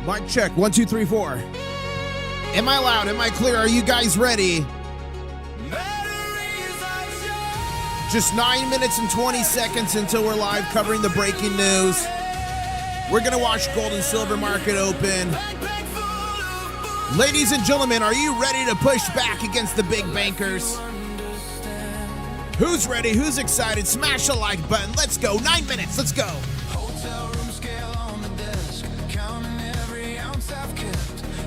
Mic check, 1, 2, 3, 4. Am I loud? Am I clear? Are you guys ready? Just 9 minutes and 20 seconds until we're live covering the breaking news. We're gonna watch gold and silver market open. Ladies and gentlemen, are you ready to push back against the big bankers? Who's ready? Who's excited? Smash the like button. Let's go. 9 minutes. Let's go. Hotel room scale on the desk, counting every ounce I've kept.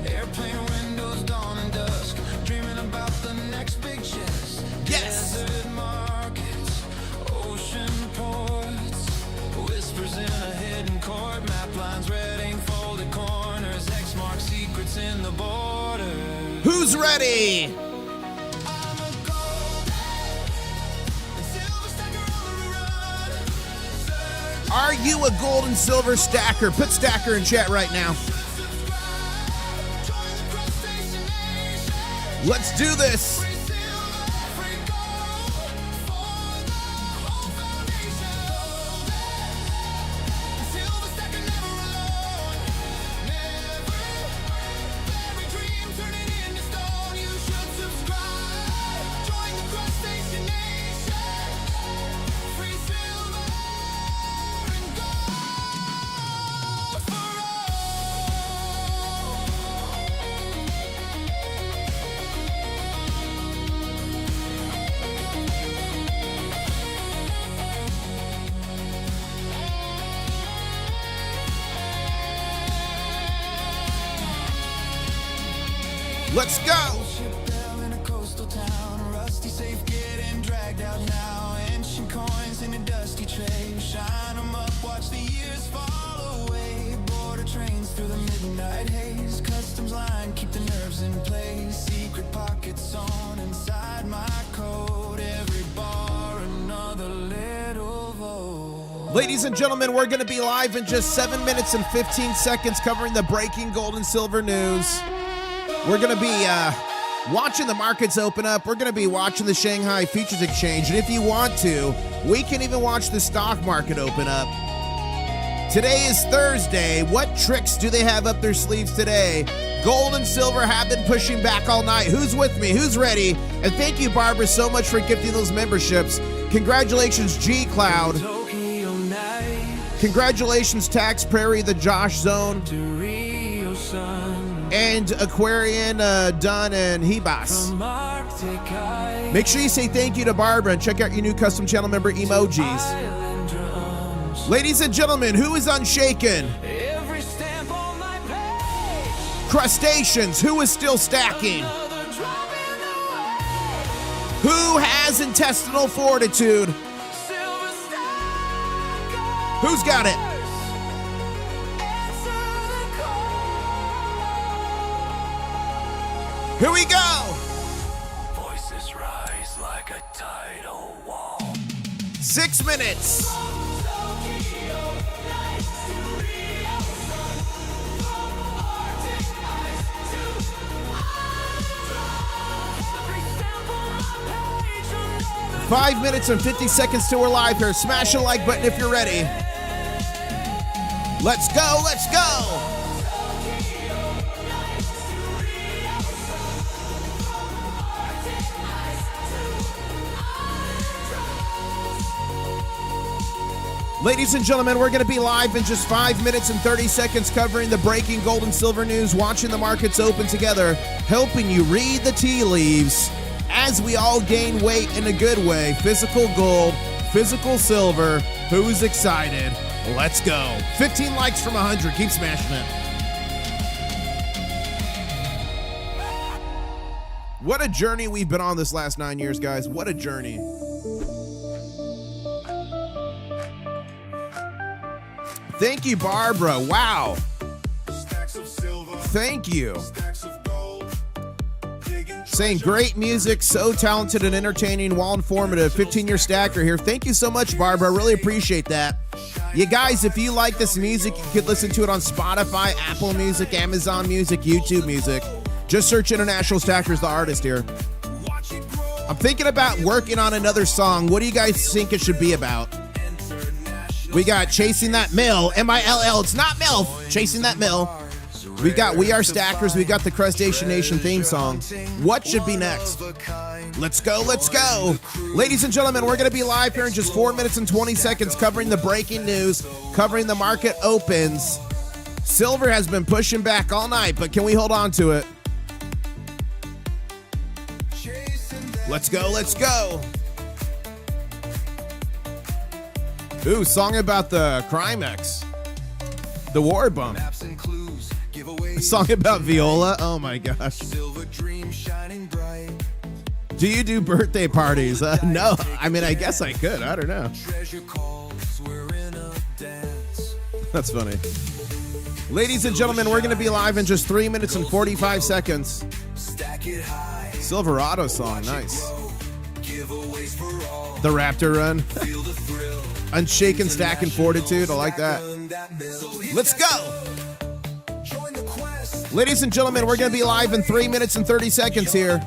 Airplane windows, dawn and dusk, dreaming about the next big chest. Yes. Desert markets, ocean ports, whispers in a hidden court, map lines, red ink, folded corners, X mark secrets in the border. Who's ready? Are you a gold and silver stacker? Put stacker in chat right now. Let's do this. Let's go. In a coastal town, rusty safe getting dragged out now. Ancient coins in a dusty tray, shine 'em up, watch the years fall away. Border trains through the midnight haze, customs line keep the nerves in place. Secret pockets on inside my coat, every bar another little vote. Ladies and gentlemen, we're going to be live in just 7 minutes and 15 seconds covering the breaking gold and silver news. We're going to be watching the markets open up. We're going to be watching the Shanghai Futures Exchange. And if you want to, we can even watch the stock market open up. Today is Thursday. What tricks do they have up their sleeves today? Gold and silver have been pushing back all night. Who's with me? Who's ready? And thank you, Barbara, so much for gifting those memberships. Congratulations, G Cloud. Congratulations, Tax Prairie, the Josh Zone. And Aquarian, Dunn, and Hebas. Make sure you say thank you to Barbara and check out your new custom channel member emojis. Ladies and gentlemen, who is unshaken? Crustaceans, who is still stacking? Who has intestinal fortitude? Who's got it? Here we go! Voices rise like a tidal wall. 6 minutes. Five minutes and 50 seconds till we're live here. Smash the like button if you're ready. Let's go, let's go! Ladies and gentlemen, we're going to be live in just 5 minutes and 30 seconds covering the breaking gold and silver news, watching the markets open together, helping you read the tea leaves as we all gain weight in a good way. Physical gold, physical silver. Who's excited? Let's go. 15 likes from 100. Keep smashing it. What a journey we've been on this last 9 years, guys. What a journey. Thank you, Barbara. Wow. Thank you. Saying great music, so talented and entertaining while informative. 15-year stacker here. Thank you so much, Barbara. I really appreciate that. You guys, if you like this music, you could listen to it on Spotify, Apple Music, Amazon Music, YouTube Music. Just search International Stackers, the artist here. I'm thinking about working on another song. What do you guys think it should be about? We got Chasing That Mill, M-I-L-L. It's not MILF. Chasing That Mill. We've got We Are Stackers. We've got the Crustacean Nation theme song. What should be next? Let's go, let's go. Ladies and gentlemen, we're going to be live here in just 4 minutes and 20 seconds covering the breaking news, covering the market opens. Silver has been pushing back all night, but can we hold on to it? Let's go, let's go. Ooh, song about the Comex. The war bump. A song about viola. Oh my gosh. Do you do birthday parties? No. I mean, I guess I could. I don't know. That's funny. Ladies and gentlemen, we're going to be live in just 3 minutes and 45 seconds. Silverado song. Nice. The Raptor run. Unshaken, stacking fortitude. I like that. Let's go. Ladies and gentlemen, we're going to be live in 3 minutes and 30 seconds here.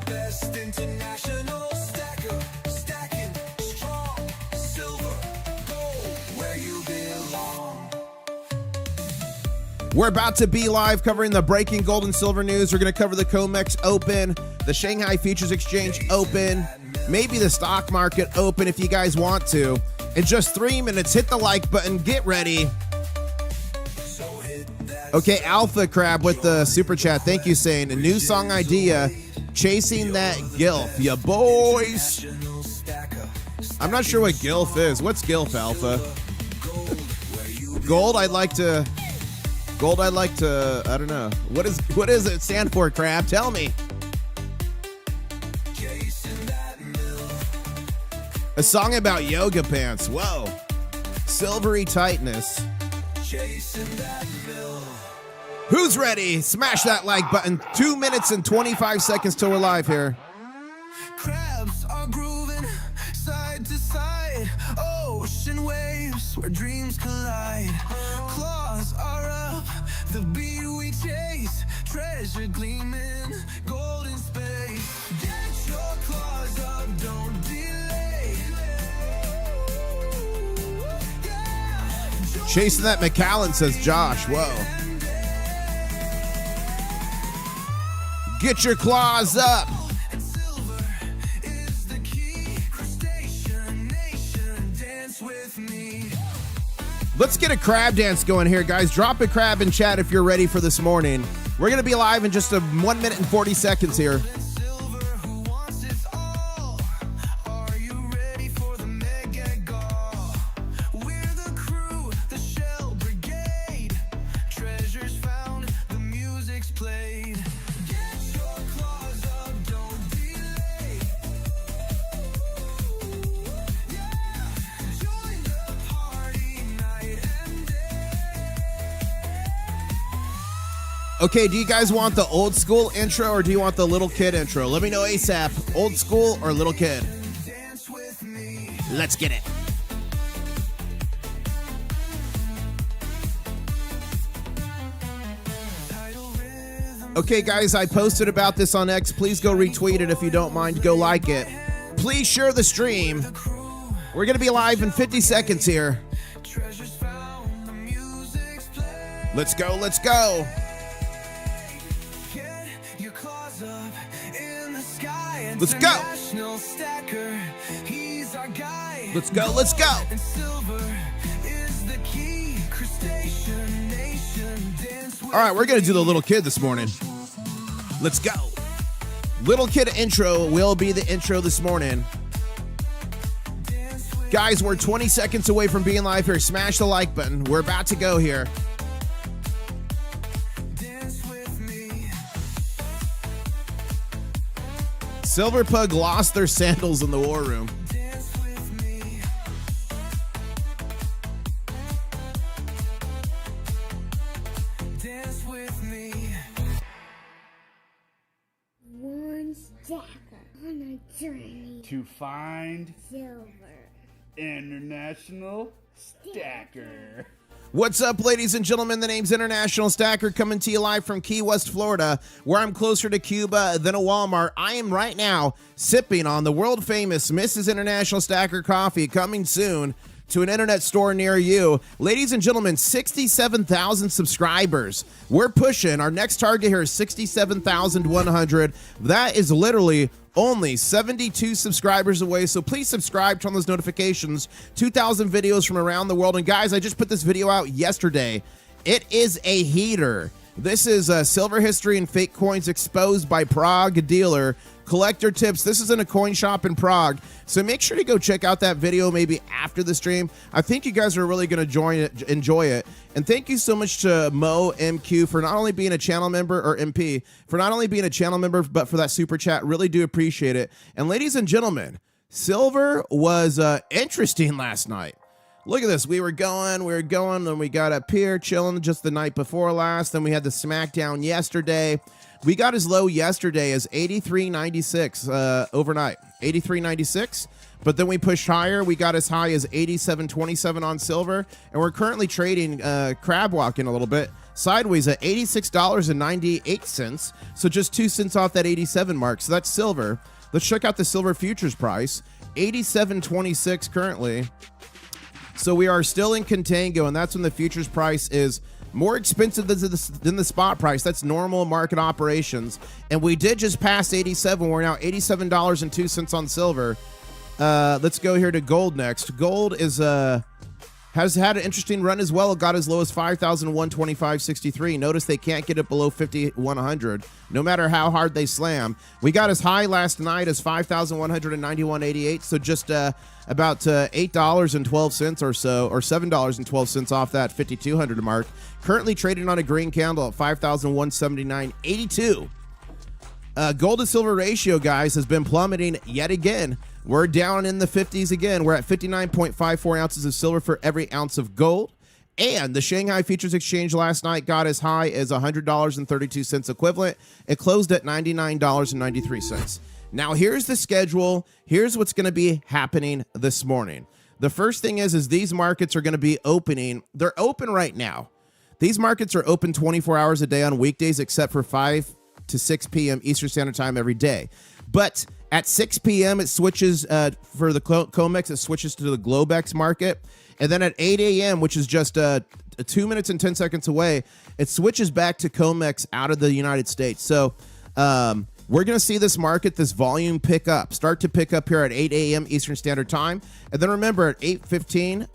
We're about to be live covering the breaking gold and silver news. We're going to cover the Comex open, the Shanghai Futures Exchange open, maybe the stock market open if you guys want to. In just 3 minutes, hit the like button, get ready. Okay, Alpha Crab with the super chat. Thank you, saying a new song idea, Chasing That GILF. Ya boys. I'm not sure what GILF is. What's GILF, Alpha? Gold, I'd like to, I don't know. What does it stand for, Crab? Tell me. A song about yoga pants. Whoa. Silvery tightness. Who's ready? Smash that like button. 2 minutes and 25 seconds till we're live here. Crabs are grooving side to side. Ocean waves where dreams collide. Claws are up, the beat we chase. Treasure gleaming, golden space. Get your claws up, don't delay. Chasing that McAllen, says Josh. Whoa. Get your claws up. And silver is the key. Crustacean Nation, dance with me. Let's get a crab dance going here, guys. Drop a crab in chat if you're ready for this morning. We're going to be live in just 1 minute and 40 seconds here. Silver, who wants it all? Are you ready for the mega gall? We're the crew, the Shell Brigade. Treasures found, the music's played. Get your claws up, don't delay. Yeah, join the party night and day. Okay, do you guys want the old school intro or do you want the little kid intro? Let me know ASAP. Old school or little kid? Dance with me. Let's get it. Tidal rhythm. Okay, guys, I posted about this on X. Please go retweet it if you don't mind. Go like it. Please share the stream. We're going to be live in 50 seconds here. Treasures found, the music's played. Let's go, let's go. Get your claws up in the sky. Let's go. International Stacker, he's our guide. Let's go, let's go. And silver is the key. Crustacean Nation, dance with All right, we're going to do the little kid this morning. Let's go. Little kid intro will be the intro this morning. dance with Guys, we're 20 seconds away from being live here. Smash the like button. We're about to go here. dance with me. Silver Pug lost their sandals in the war room. Dance with me. Dance with me. One stacker on a journey to find silver. International Stacker. What's up, ladies and gentlemen? The name's International Stacker, coming to you live from Key West, Florida, where I'm closer to Cuba than a Walmart. I am right now sipping on the world-famous Mrs. International Stacker coffee, coming soon to an internet store near you. Ladies and gentlemen, 67,000 subscribers. We're pushing. Our next target here is 67,100. That is literally only 72 subscribers away, so please subscribe, turn on those notifications. 2,000 videos from around the world. And guys, I just put this video out yesterday. It is a heater. This is Silver History and Fake Coins Exposed by Prague Dealer. Collector tips. This is in a coin shop in Prague, so make sure to go check out that video maybe after the stream. I think you guys are really going to enjoy it. And thank you so much to Mo MQ for not only being a channel member, or MP, for not only being a channel member, but for that super chat. Really do appreciate it. And ladies and gentlemen, silver was interesting last night. Look at this. We were going, then we got up here chilling just the night before last. Then we had the smackdown yesterday. We got as low yesterday as 83.96 overnight, 83.96. But then we pushed higher. We got as high as 87.27 on silver. And we're currently trading, crab walking a little bit, sideways at $86.98. So just 2 cents off that 87 mark. So that's silver. Let's check out the silver futures price, 87.26 currently. So we are still in contango, and that's when the futures price is more expensive than the spot price. That's normal market operations. And we did just pass 87. We're now $87.02 on silver. Let's go here to gold next. Gold is has had an interesting run as well. It got as low as 5,125.63. Notice they can't get it below 5,100, no matter how hard they slam. We got as high last night as 5,191.88. So just about $8.12 or so, or $7.12 off that 5,200 mark. Currently trading on a green candle at 5,179.82. Gold to silver ratio, guys, has been plummeting yet again. We're down in the 50s again. We're at 59.54 ounces of silver for every ounce of gold. And the Shanghai Futures Exchange last night got as high as $100.32 equivalent. It closed at $99.93. Now, here's the schedule. Here's what's going to be happening this morning. The first thing is these markets are going to be opening. They're open right now. These markets are open 24 hours a day on weekdays, except for 5 to 6 p.m. Eastern Standard Time every day. But at 6 p.m., it switches for the Comex, it switches to the Globex market. And then at 8 a.m., which is just 2 minutes and 10 seconds away, it switches back to Comex out of the United States. So we're going to see this market, this volume start to pick up here at 8 a.m. Eastern Standard Time. And then remember, at 8:15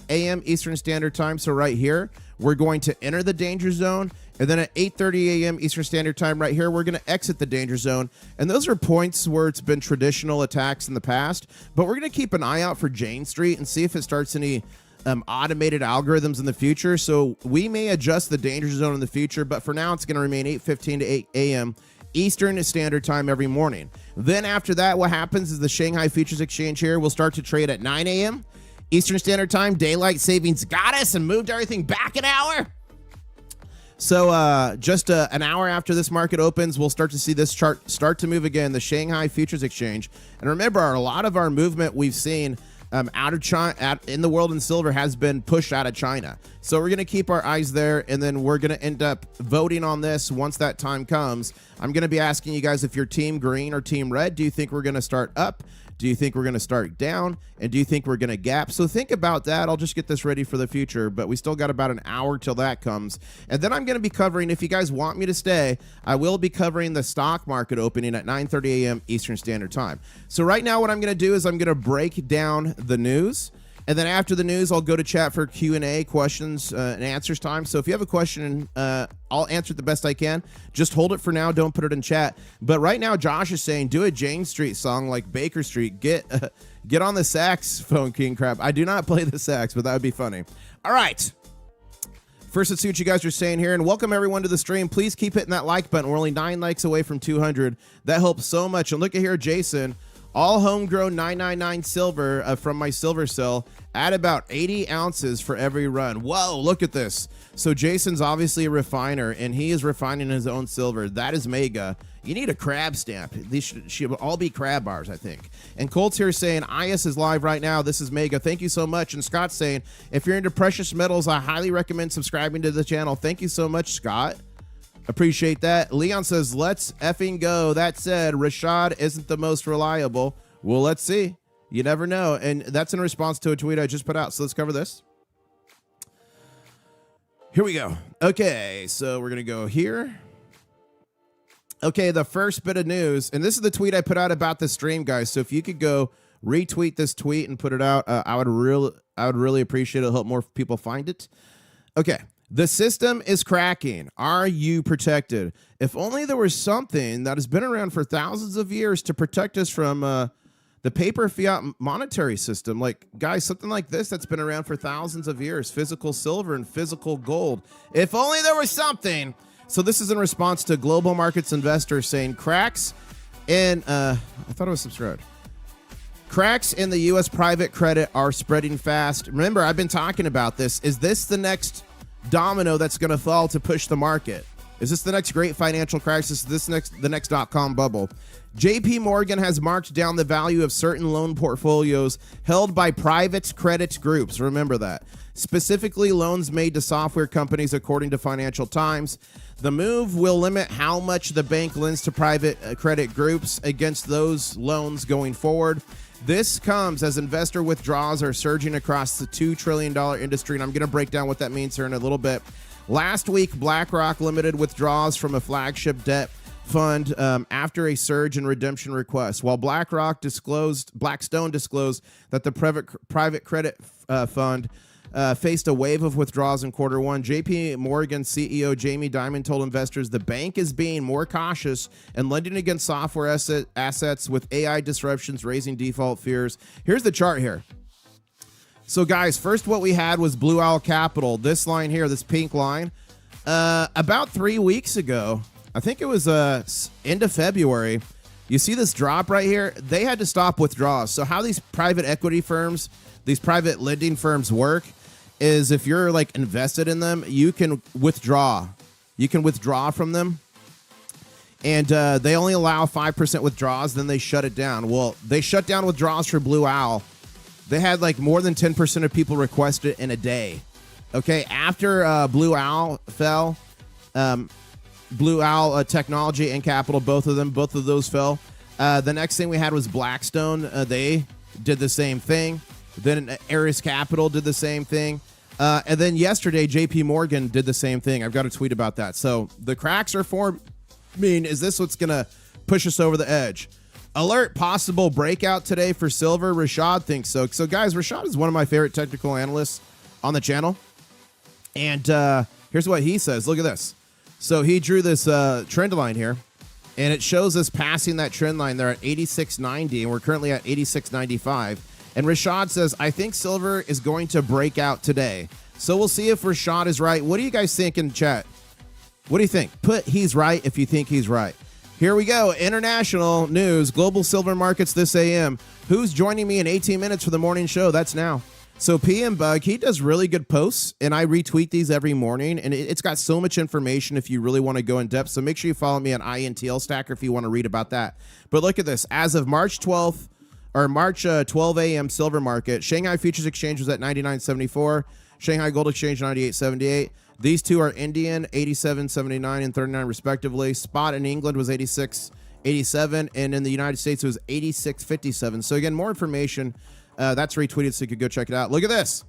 a.m. Eastern Standard Time, so right here, we're going to enter the danger zone. And then at 8:30 a.m. Eastern Standard Time right here, we're going to exit the danger zone. And those are points where it's been traditional attacks in the past. But we're going to keep an eye out for Jane Street and see if it starts any automated algorithms in the future. So we may adjust the danger zone in the future. But for now, it's going to remain 8:15 to 8 a.m. Eastern Standard Time every morning. Then after that, what happens is the Shanghai Futures Exchange here will start to trade at 9 a.m. Eastern Standard Time. Daylight savings got us and moved everything back an hour. So just an hour after this market opens, we'll start to see this chart start to move again, the Shanghai Futures Exchange. And remember, a lot of our movement we've seen out of China, in the world in silver, has been pushed out of China. So we're going to keep our eyes there, and then we're going to end up voting on this once that time comes. I'm going to be asking you guys if you're team green or team red. Do you think we're going to start up? Do you think we're going to start down? And do you think we're going to gap? So think about that. I'll just get this ready for the future, but we still got about an hour till that comes. And then I'm going to be covering, if you guys want me to stay, I will be covering the stock market opening at 9:30 a.m. Eastern Standard Time. So right now what I'm going to do is I'm going to break down the news. And then after the news, I'll go to chat for Q&A, questions and answers time. So if you have a question, I'll answer it the best I can. Just hold it for now. Don't put it in chat. But right now, Josh is saying, do a Jane Street song like Baker Street. Get on the saxophone, King Crab. I do not play the sax, but that would be funny. All right. First, let's see what you guys are saying here. And welcome everyone to the stream. Please keep hitting that like button. We're only 9 likes away from 200. That helps so much. And look at here, Jason. All homegrown 999 silver from my silver cell at about 80 ounces for every run. Whoa, look at this. So Jason's obviously a refiner, and he is refining his own silver. That is mega. You need a crab stamp. These should all be crab bars, I think. And Colt's here saying, IS is live right now. This is mega. Thank you so much. And Scott's saying, if you're into precious metals, I highly recommend subscribing to the channel. Thank you so much, Scott. Appreciate that. Leon says, let's effing go. That said, Rashad isn't the most reliable. Well, let's see. You never know. And that's in response to a tweet I just put out. So let's cover this. Here we go. Okay, so we're going to go here. Okay, the first bit of news, and this is the tweet I put out about the stream, guys. So if you could go retweet this tweet and put it out, I would really appreciate it. It'll help more people find it. Okay, the system is cracking. Are you protected? If only there was something that has been around for thousands of years to protect us from the paper fiat monetary system. Like, guys, something like this that's been around for thousands of years, physical silver and physical gold. If only there was something. So this is in response to global markets investors saying cracks in, I thought it was subscribed. Cracks in the U.S. private credit are spreading fast. Remember, I've been talking about this. Is this the next domino that's going to fall to push the market? Is this the next great financial crisis? Is this the next dot-com bubble? JP Morgan has marked down the value of certain loan portfolios held by private credit groups. Remember that. Specifically, loans made to software companies, according to Financial Times. The move will limit how much the bank lends to private credit groups against those loans going forward. This comes as investor withdrawals are surging across the $2 trillion industry, and I'm going to break down what that means here in a little bit. Last week, BlackRock limited withdrawals from a flagship debt fund after a surge in redemption requests. While Blackstone disclosed that the private credit fund faced a wave of withdrawals in quarter one, JP Morgan CEO Jamie Dimon told investors the bank is being more cautious and lending against software assets with AI disruptions raising default fears. Here's the chart here. So, guys, first what we had was Blue Owl Capital. This line here, this pink line, about 3 weeks ago, I think it was end of February, you see this drop right here? They had to stop withdrawals. So how these private equity firms, these private lending firms work is if you're like invested in them, you can withdraw. You can withdraw from them. And they only allow 5% withdrawals, then they shut it down. Well, they shut down withdrawals for Blue Owl. They had like more than 10% of people request it in a day. Okay, after Blue Owl fell, Blue Owl Technology and Capital, both of those fell. The next thing we had was Blackstone. They did the same thing. Then Ares Capital did the same thing. And then yesterday, JP Morgan did the same thing. I've got a tweet about that. So the cracks are forming. Is this what's going to push us over the edge? Alert, possible breakout today for silver. Rashad thinks so. So, guys, Rashad is one of my favorite technical analysts on the channel. And here's what he says. Look at this. So he drew this trend line here, and it shows us passing that trend line there at 86.90, and we're currently at 86.95. And Rashad says, I think silver is going to break out today. So we'll see if Rashad is right. What do you guys think in chat? What do you think? Put he's right if you think he's right. Here we go. International news, global silver markets this AM. Who's joining me in 18 minutes for the morning show? That's now. So PM Bug, he does really good posts, and I retweet these every morning, and it's got so much information if you really want to go in depth. So make sure you follow me on Intl-Stacker if you want to read about that. But look at this. As of March 12th, or March 12 a.m. silver market, Shanghai Futures Exchange was at 99.74, Shanghai Gold Exchange 98.78. These two are Indian, 87.79 and 39 respectively. Spot in England was 86.87, and in the United States it was 86.57. So again, more information. That's retweeted, so you could go check it out. Look at this.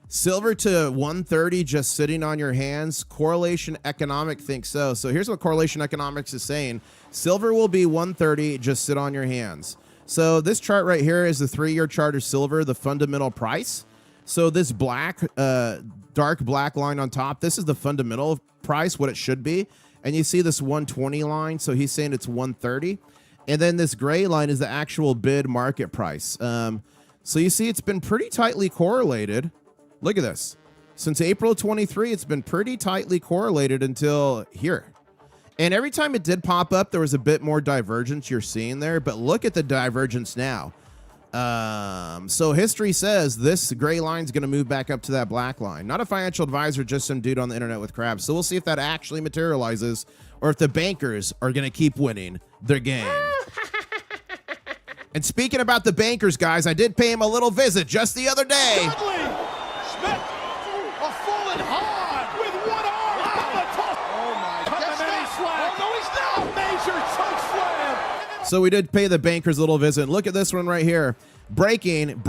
Silver to 130 just sitting on your hands. Correlation Economic thinks so. So here's what Correlation Economics is saying. Silver will be 130, just sit on your hands. So this chart right here is the 3-year chart of silver, the fundamental price. So this black, dark black line on top, this is the fundamental price, what it should be. And you see this 120 line, so he's saying it's 130. And then this gray line is the actual bid market price. So you see it's been pretty tightly correlated. Look at this. Since April 23, it's been pretty tightly correlated until here. And every time it did pop up, there was a bit more divergence you're seeing there. But look at the divergence now. So history says this gray line is going to move back up to that black line. Not a financial advisor, just some dude on the internet with crabs. So we'll see if that actually materializes or if the bankers are going to keep winning their game. And speaking about the bankers, guys, I did pay him a little visit just the other day. Dudley! Smith! A fallen hard with one arm! Wow. Oh my God! And then he slammed! Oh no, he's not! A major choke slam! So we did pay the bankers a little visit. Look at this one right here. Breaking.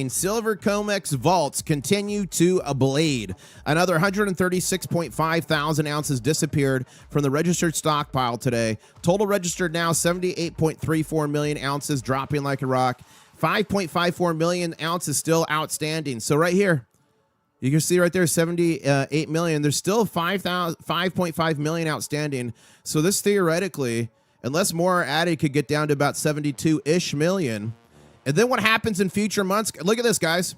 Silver Comex vaults continue to bleed. Another 136.5 thousand ounces disappeared from the registered stockpile today. Total registered now 78.34 million ounces, dropping like a rock. 5.54 million ounces still outstanding. So right here, you can see right there, 78 million. There's still 5.5 million outstanding. So this theoretically, unless more are added, could get down to about 72-ish million. And then what happens in future months? Look at this, guys.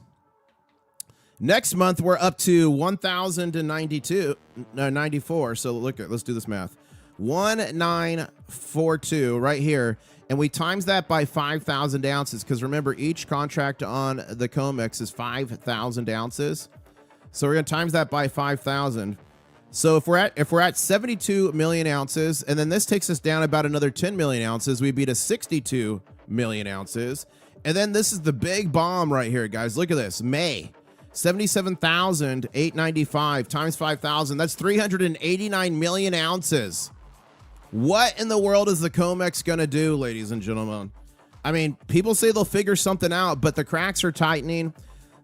Next month, we're up to 1,094. So look at, let's do this math. 1942 right here. And we times that by 5,000 ounces. Because remember, each contract on the Comex is 5,000 ounces. So we're going to times that by 5,000. So if we're at 72 million ounces, and then this takes us down about another 10 million ounces, we'd be to 62 million ounces. And then this is the big bomb right here, guys. Look at this. May, 77,895 times 5,000. That's 389 million ounces. What in the world is the Comex going to do, ladies and gentlemen? I mean, people say they'll figure something out, but the cracks are tightening.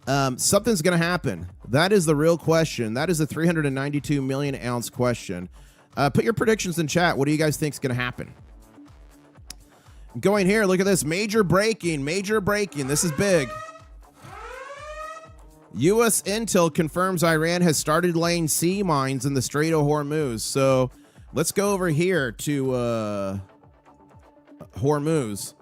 Something's going to happen. That is the real question. That is the 392 million ounce question. Put your predictions in chat. What do you guys think is going to happen? Going here, look at this. Major breaking. This is big. U.S. intel confirms Iran has started laying sea mines in the Strait of Hormuz. So let's go over here to Hormuz.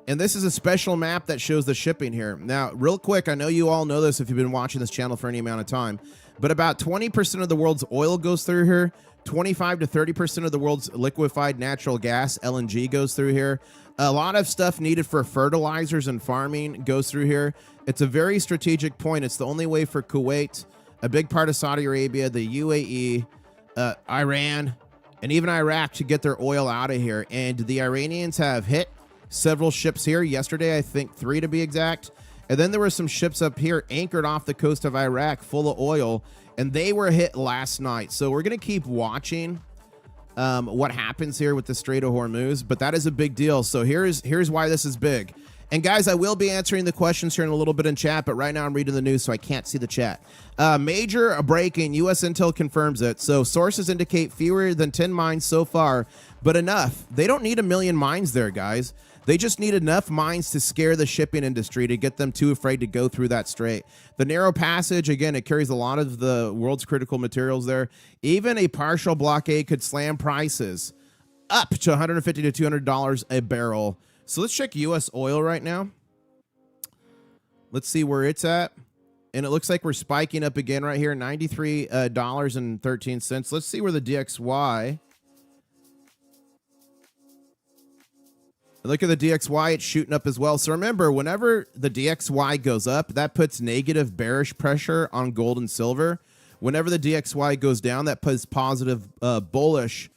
And this is a special map that shows the shipping here. Now, real quick, I know you all know this if you've been watching this channel for any amount of time, but about 20% of the world's oil goes through here. 25 to 30% of the world's liquefied natural gas, LNG, goes through here. A lot of stuff needed for fertilizers and farming goes through here. It's a very strategic point. It's the only way for Kuwait, a big part of Saudi Arabia, the UAE, Iran, and even Iraq to get their oil out of here. And the Iranians have hit several ships here yesterday, I think 3 to be exact. And then there were some ships up here anchored off the coast of Iraq full of oil, and they were hit last night. So we're going to keep watching what happens here with the Strait of Hormuz, but that is a big deal. So here's why this is big. And guys, I will be answering the questions here in a little bit in chat, but right now I'm reading the news, so I can't see the chat. Major breaking, U.S. intel confirms it. So sources indicate fewer than 10 mines so far, but enough. They don't need a million mines there, guys. They just need enough mines to scare the shipping industry to get them too afraid to go through that strait. The narrow passage, again, it carries a lot of the world's critical materials there. Even a partial blockade could slam prices up to $150 to $200 a barrel. So let's check U.S. oil right now. Let's see where it's at. And it looks like we're spiking up again right here, $93.13. Let's see where the DXY. Look at the DXY, it's shooting up as well. So remember, whenever the DXY goes up, that puts negative bearish pressure on gold and silver. Whenever the DXY goes down, that puts positive bullish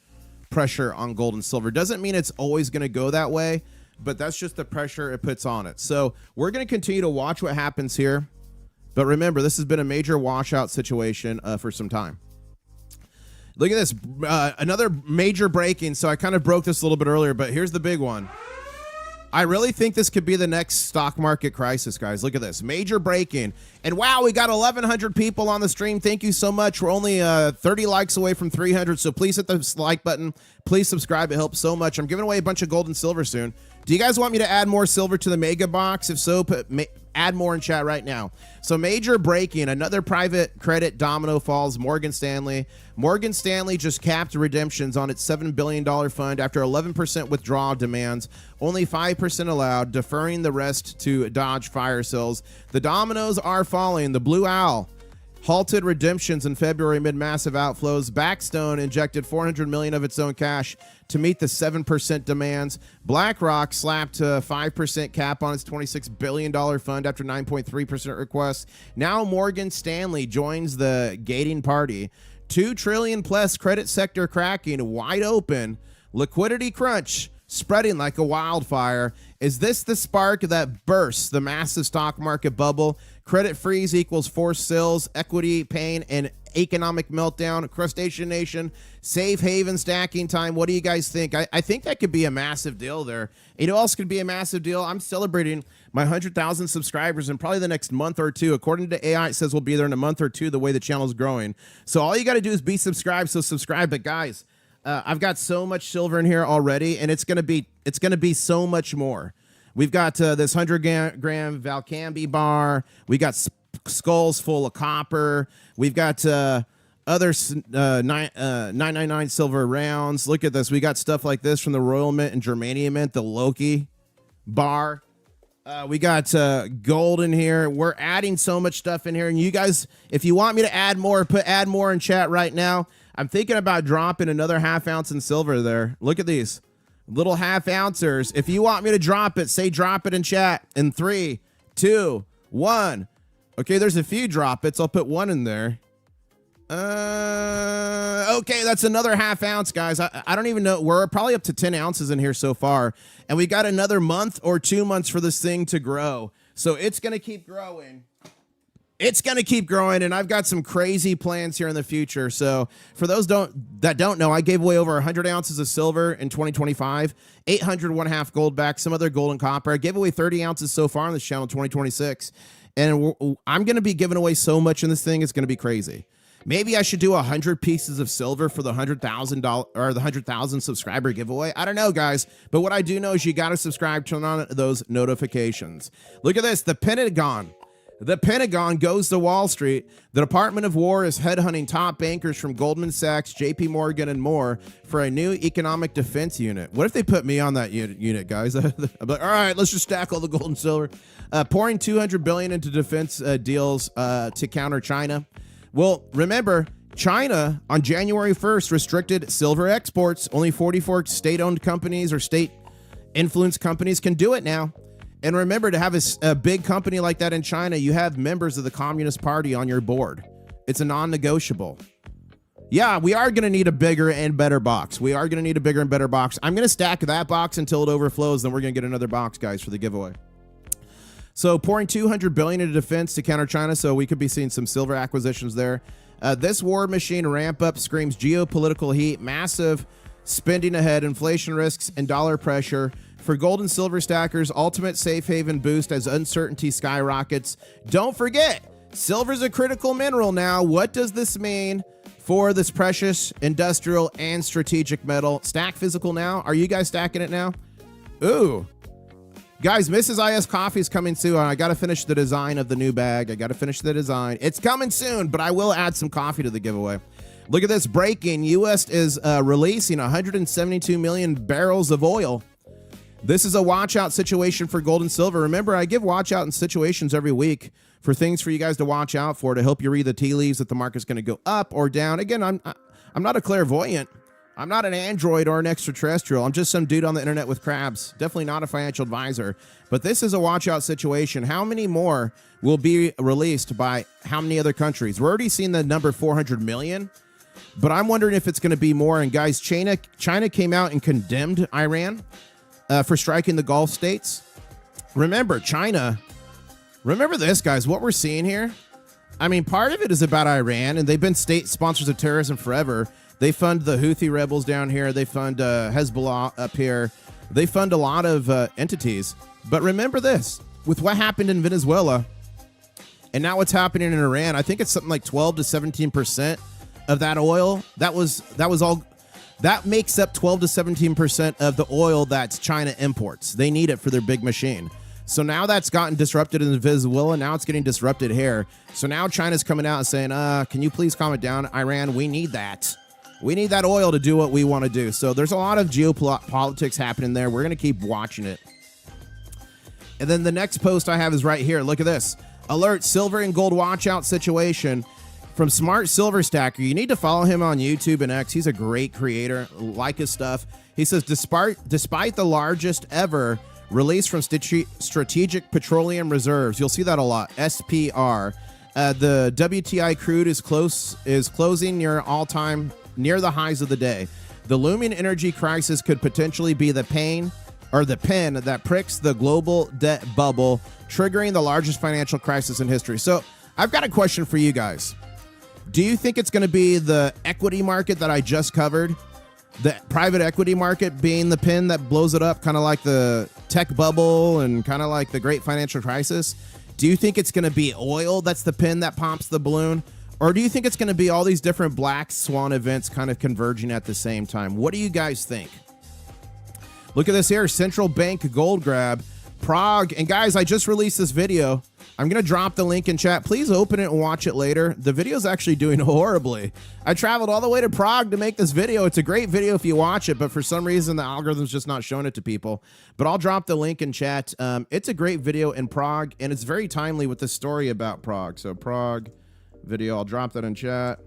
pressure on gold and silver. Doesn't mean it's always going to go that way, but that's just the pressure it puts on it. So we're going to continue to watch what happens here. But remember, this has been a major washout situation for some time. Look at this, another major breaking. So I kind of broke this a little bit earlier, but here's the big one. I really think this could be the next stock market crisis, guys. Look at this. Major break-in. And wow, we got 1,100 people on the stream. Thank you so much. We're only 30 likes away from 300, so please hit the like button. Please subscribe. It helps so much. I'm giving away a bunch of gold and silver soon. Do you guys want me to add more silver to the mega box? If so, add more in chat right now. So major break-in. Another private credit domino falls. Morgan Stanley. Morgan Stanley just capped redemptions on its $7 billion fund after 11% withdrawal demands. Only 5% allowed, deferring the rest to dodge fire sales. The dominoes are falling. The Blue Owl halted redemptions in February amid massive outflows. Blackstone injected $400 million of its own cash to meet the 7% demands. BlackRock slapped a 5% cap on its $26 billion fund after 9.3% requests. Now Morgan Stanley joins the gating party. $2 trillion plus credit sector cracking wide open. Liquidity crunch spreading like a wildfire. Is this the spark that bursts the massive stock market bubble? Credit freeze equals forced sales, equity pain, and economic meltdown, crustacean nation, safe haven stacking time. What do you guys think? I think that could be a massive deal there. You know what else could be a massive deal? I'm celebrating my 100,000 subscribers in probably the next month or two. According to AI, it says we'll be there in a month or two the way the channel is growing. So all you got to do is be subscribed. So subscribe. But guys, I've got so much silver in here already, and it's gonna be so much more. We've got this 100-gram Valcambi bar. We got skulls full of copper. We've got other 999 silver rounds. Look at this. We got stuff like this from the Royal Mint and Germanium Mint, the Loki bar. We got gold in here. We're adding so much stuff in here. And you guys, if you want me to add more, add more in chat right now. I'm thinking about dropping another half ounce in silver there. Look at these little half ouncers. If you want me to drop it, say drop it in chat in 3, 2, 1. Okay, there's a few drop it's. I'll put one in there. Okay, that's another half ounce, guys. I don't even know. We're probably up to 10 ounces in here so far. And we got another month or 2 months for this thing to grow. So it's going to keep growing. It's going to keep growing, and I've got some crazy plans here in the future. So for those that don't know, I gave away over 100 ounces of silver in 2025, 800 1/2 gold back, some other gold and copper. I gave away 30 ounces so far on this channel in 2026, and I'm going to be giving away so much in this thing. It's going to be crazy. Maybe I should do 100 pieces of silver for the $100,000 or the 100,000 subscriber giveaway. I don't know, guys, but what I do know is you got to subscribe, turn on those notifications. Look at this, the Pentagon. The Pentagon goes to Wall Street. The Department of War is headhunting top bankers from Goldman Sachs, JP Morgan, and more for a new economic defense unit. What if they put me on that unit, guys? I'm like, all right, let's just stack all the gold and silver. Pouring $200 billion into defense deals to counter China. Well, remember, China on January 1st restricted silver exports. Only 44 state-owned companies or state-influenced companies can do it now. And remember, to have a big company like that in China, you have members of the Communist Party on your board. It's a non-negotiable. Yeah, we are going to need a bigger and better box. We are going to need a bigger and better box. I'm going to stack that box until it overflows. Then we're going to get another box, guys, for the giveaway. So pouring $200 billion into defense to counter China. So we could be seeing some silver acquisitions there. This war machine ramp up screams geopolitical heat, massive spending ahead, inflation risks, and dollar pressure. For gold and silver stackers, ultimate safe haven boost as uncertainty skyrockets. Don't forget, silver's a critical mineral now. What does this mean for this precious industrial and strategic metal? Stack physical now. Are you guys stacking it now? Ooh. Guys, Mrs. IS Coffee is coming soon. I got to finish the design of the new bag. I got to finish the design. It's coming soon, but I will add some coffee to the giveaway. Look at this breaking. U.S. is releasing 172 million barrels of oil. This is a watch out situation for gold and silver. Remember, I give watch out in situations every week for things for you guys to watch out for to help you read the tea leaves that the market's going to go up or down. Again, I'm not a clairvoyant. I'm not an android or an extraterrestrial. I'm just some dude on the internet with crabs. Definitely not a financial advisor. But this is a watch out situation. How many more will be released by how many other countries? We're already seeing the number 400 million. But I'm wondering if it's going to be more. And guys, China came out and condemned Iran for striking the Gulf states. Remember, China. Remember this, guys, what we're seeing here. I mean, part of it is about Iran, and they've been state sponsors of terrorism forever. They fund the Houthi rebels down here. They fund Hezbollah up here. They fund a lot of entities. But remember this, with what happened in Venezuela, and now what's happening in Iran, I think it's something like 12 to 17% of that oil. That makes up 12 to 17% of the oil that China imports. They need it for their big machine. So now that's gotten disrupted in Venezuela. Now it's getting disrupted here. So now China's coming out and saying, can you please calm it down, Iran? We need that. We need that oil to do what we want to do. So there's a lot of geopolitics happening there. We're going to keep watching it. And then the next post I have is right here. Look at this. Alert, silver and gold watch out situation. From Smart Silver Stacker. You need to follow him on YouTube and X. He's a great creator. Like his stuff. He says, despite the largest ever release from Strategic Petroleum Reserves, you'll see that a lot, SPR, the WTI crude is closing near the highs of the day. The looming energy crisis could potentially be the pin that pricks the global debt bubble, triggering the largest financial crisis in history. So I've got a question for you guys. Do you think it's going to be the equity market that I just covered? The private equity market being the pin that blows it up, kind of like the tech bubble and kind of like the great financial crisis? Do you think it's going to be oil that's the pin that pops the balloon? Or do you think it's going to be all these different black swan events kind of converging at the same time? What do you guys think? Look at this here, central bank gold grab, Prague. And guys, I just released this video. I'm going to drop the link in chat. Please open it and watch it later. The video's actually doing horribly. I traveled all the way to Prague to make this video. It's a great video if you watch it, but for some reason, the algorithm's just not showing it to people. But I'll drop the link in chat. It's a great video in Prague, and it's very timely with the story about Prague. So Prague video, I'll drop that in chat.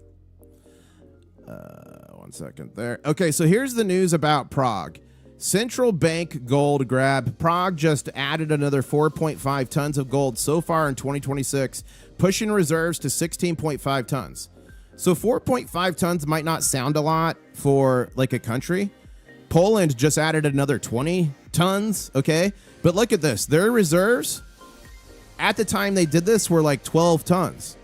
1 second there. Okay, so here's the news about Prague. Central bank gold grab. Prague just added another 4.5 tons of gold so far in 2026, pushing reserves to 16.5 tons. So 4.5 tons might not sound a lot for like a country. Poland just added another 20 tons, okay? But look at this. Their reserves at the time they did this were like 12 tons.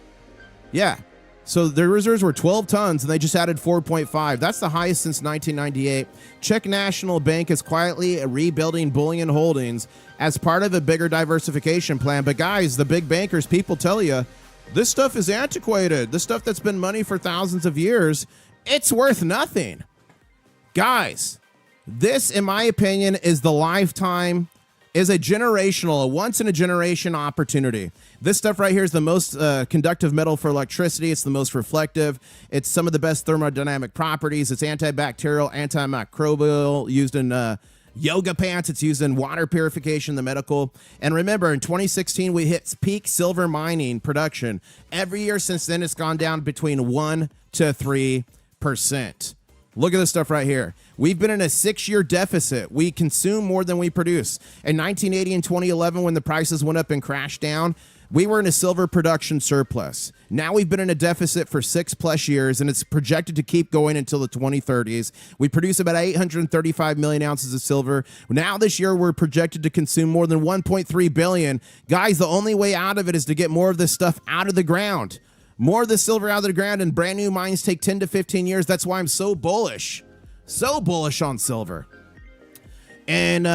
Yeah. So their reserves were 12 tons, and they just added 4.5. That's the highest since 1998. Czech National Bank is quietly rebuilding bullion holdings as part of a bigger diversification plan. But guys, the big bankers, people tell you, this stuff is antiquated. This stuff that's been money for thousands of years, it's worth nothing. Guys, this, in my opinion, is the lifetime, is a generational, a once-in-a-generation opportunity. This stuff right here is the most conductive metal for electricity. It's the most reflective. It's some of the best thermodynamic properties. It's antibacterial, antimicrobial, used in yoga pants. It's used in water purification, the medical. And remember, in 2016, we hit peak silver mining production. Every year since then, it's gone down between 1 to 3%. Look at this stuff right here. We've been in a 6-year deficit. We consume more than we produce. In 1980 and 2011, when the prices went up and crashed down, we were in a silver production surplus. Now we've been in a deficit for 6+ years, and it's projected to keep going until the 2030s. We produce about 835 million ounces of silver. Now this year, we're projected to consume more than 1.3 billion. Guys, the only way out of it is to get more of this stuff out of the ground. More of the silver out of the ground, and brand new mines take 10 to 15 years. That's why I'm so bullish on silver and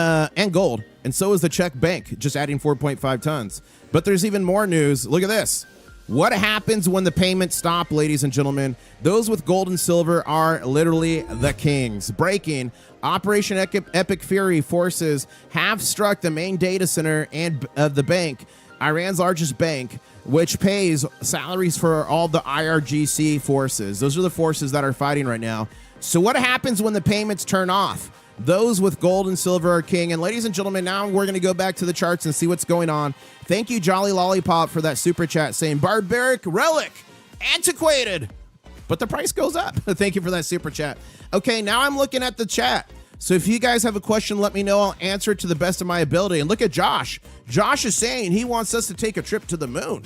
gold. And so is the Czech bank, just adding 4.5 tons. But there's even more news. Look at this. What happens when the payments stop, ladies and gentlemen? Those with gold and silver are literally the kings. Breaking. Operation Epic Fury forces have struck the main data center and of the bank, Iran's largest bank, which pays salaries for all the IRGC forces. Those are the forces that are fighting right now. So what happens when the payments turn off? Those with gold and silver are king. And ladies and gentlemen, now we're going to go back to the charts and see what's going on. Thank you, Jolly Lollipop, for that super chat saying barbaric relic, antiquated, but the price goes up. Thank you for that super chat. Okay, now I'm looking at the chat. So if you guys have a question, let me know. I'll answer it to the best of my ability. And look at Josh. Josh is saying he wants us to take a trip to the moon.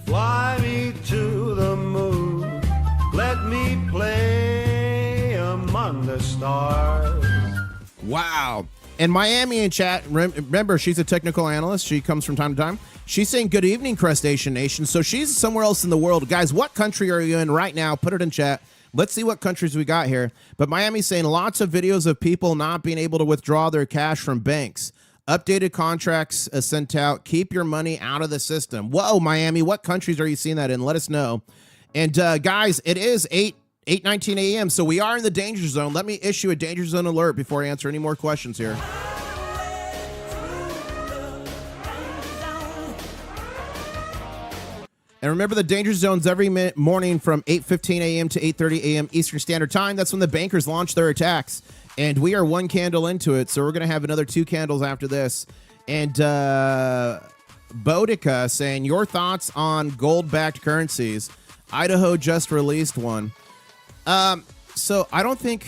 Fly me to the moon. Let me play among the stars. Wow. And Miami in chat, remember, she's a technical analyst. She comes from time to time. She's saying, good evening, Crustacean Nation. So she's somewhere else in the world. Guys, what country are you in right now? Put it in chat. Let's see what countries we got here. But Miami's saying lots of videos of people not being able to withdraw their cash from banks. Updated contracts sent out. Keep your money out of the system. Whoa, Miami, what countries are you seeing that in? Let us know. And guys, it is 8:19 a.m., so we are in the danger zone. Let me issue a danger zone alert before I answer any more questions here. And remember, the danger zone's every morning from 8:15 a.m. to 8:30 a.m. Eastern Standard Time. That's when the bankers launch their attacks. And we are one candle into it, so we're going to have another 2 candles after this. And Bodica saying, your thoughts on gold-backed currencies. Idaho just released one. So I don't think...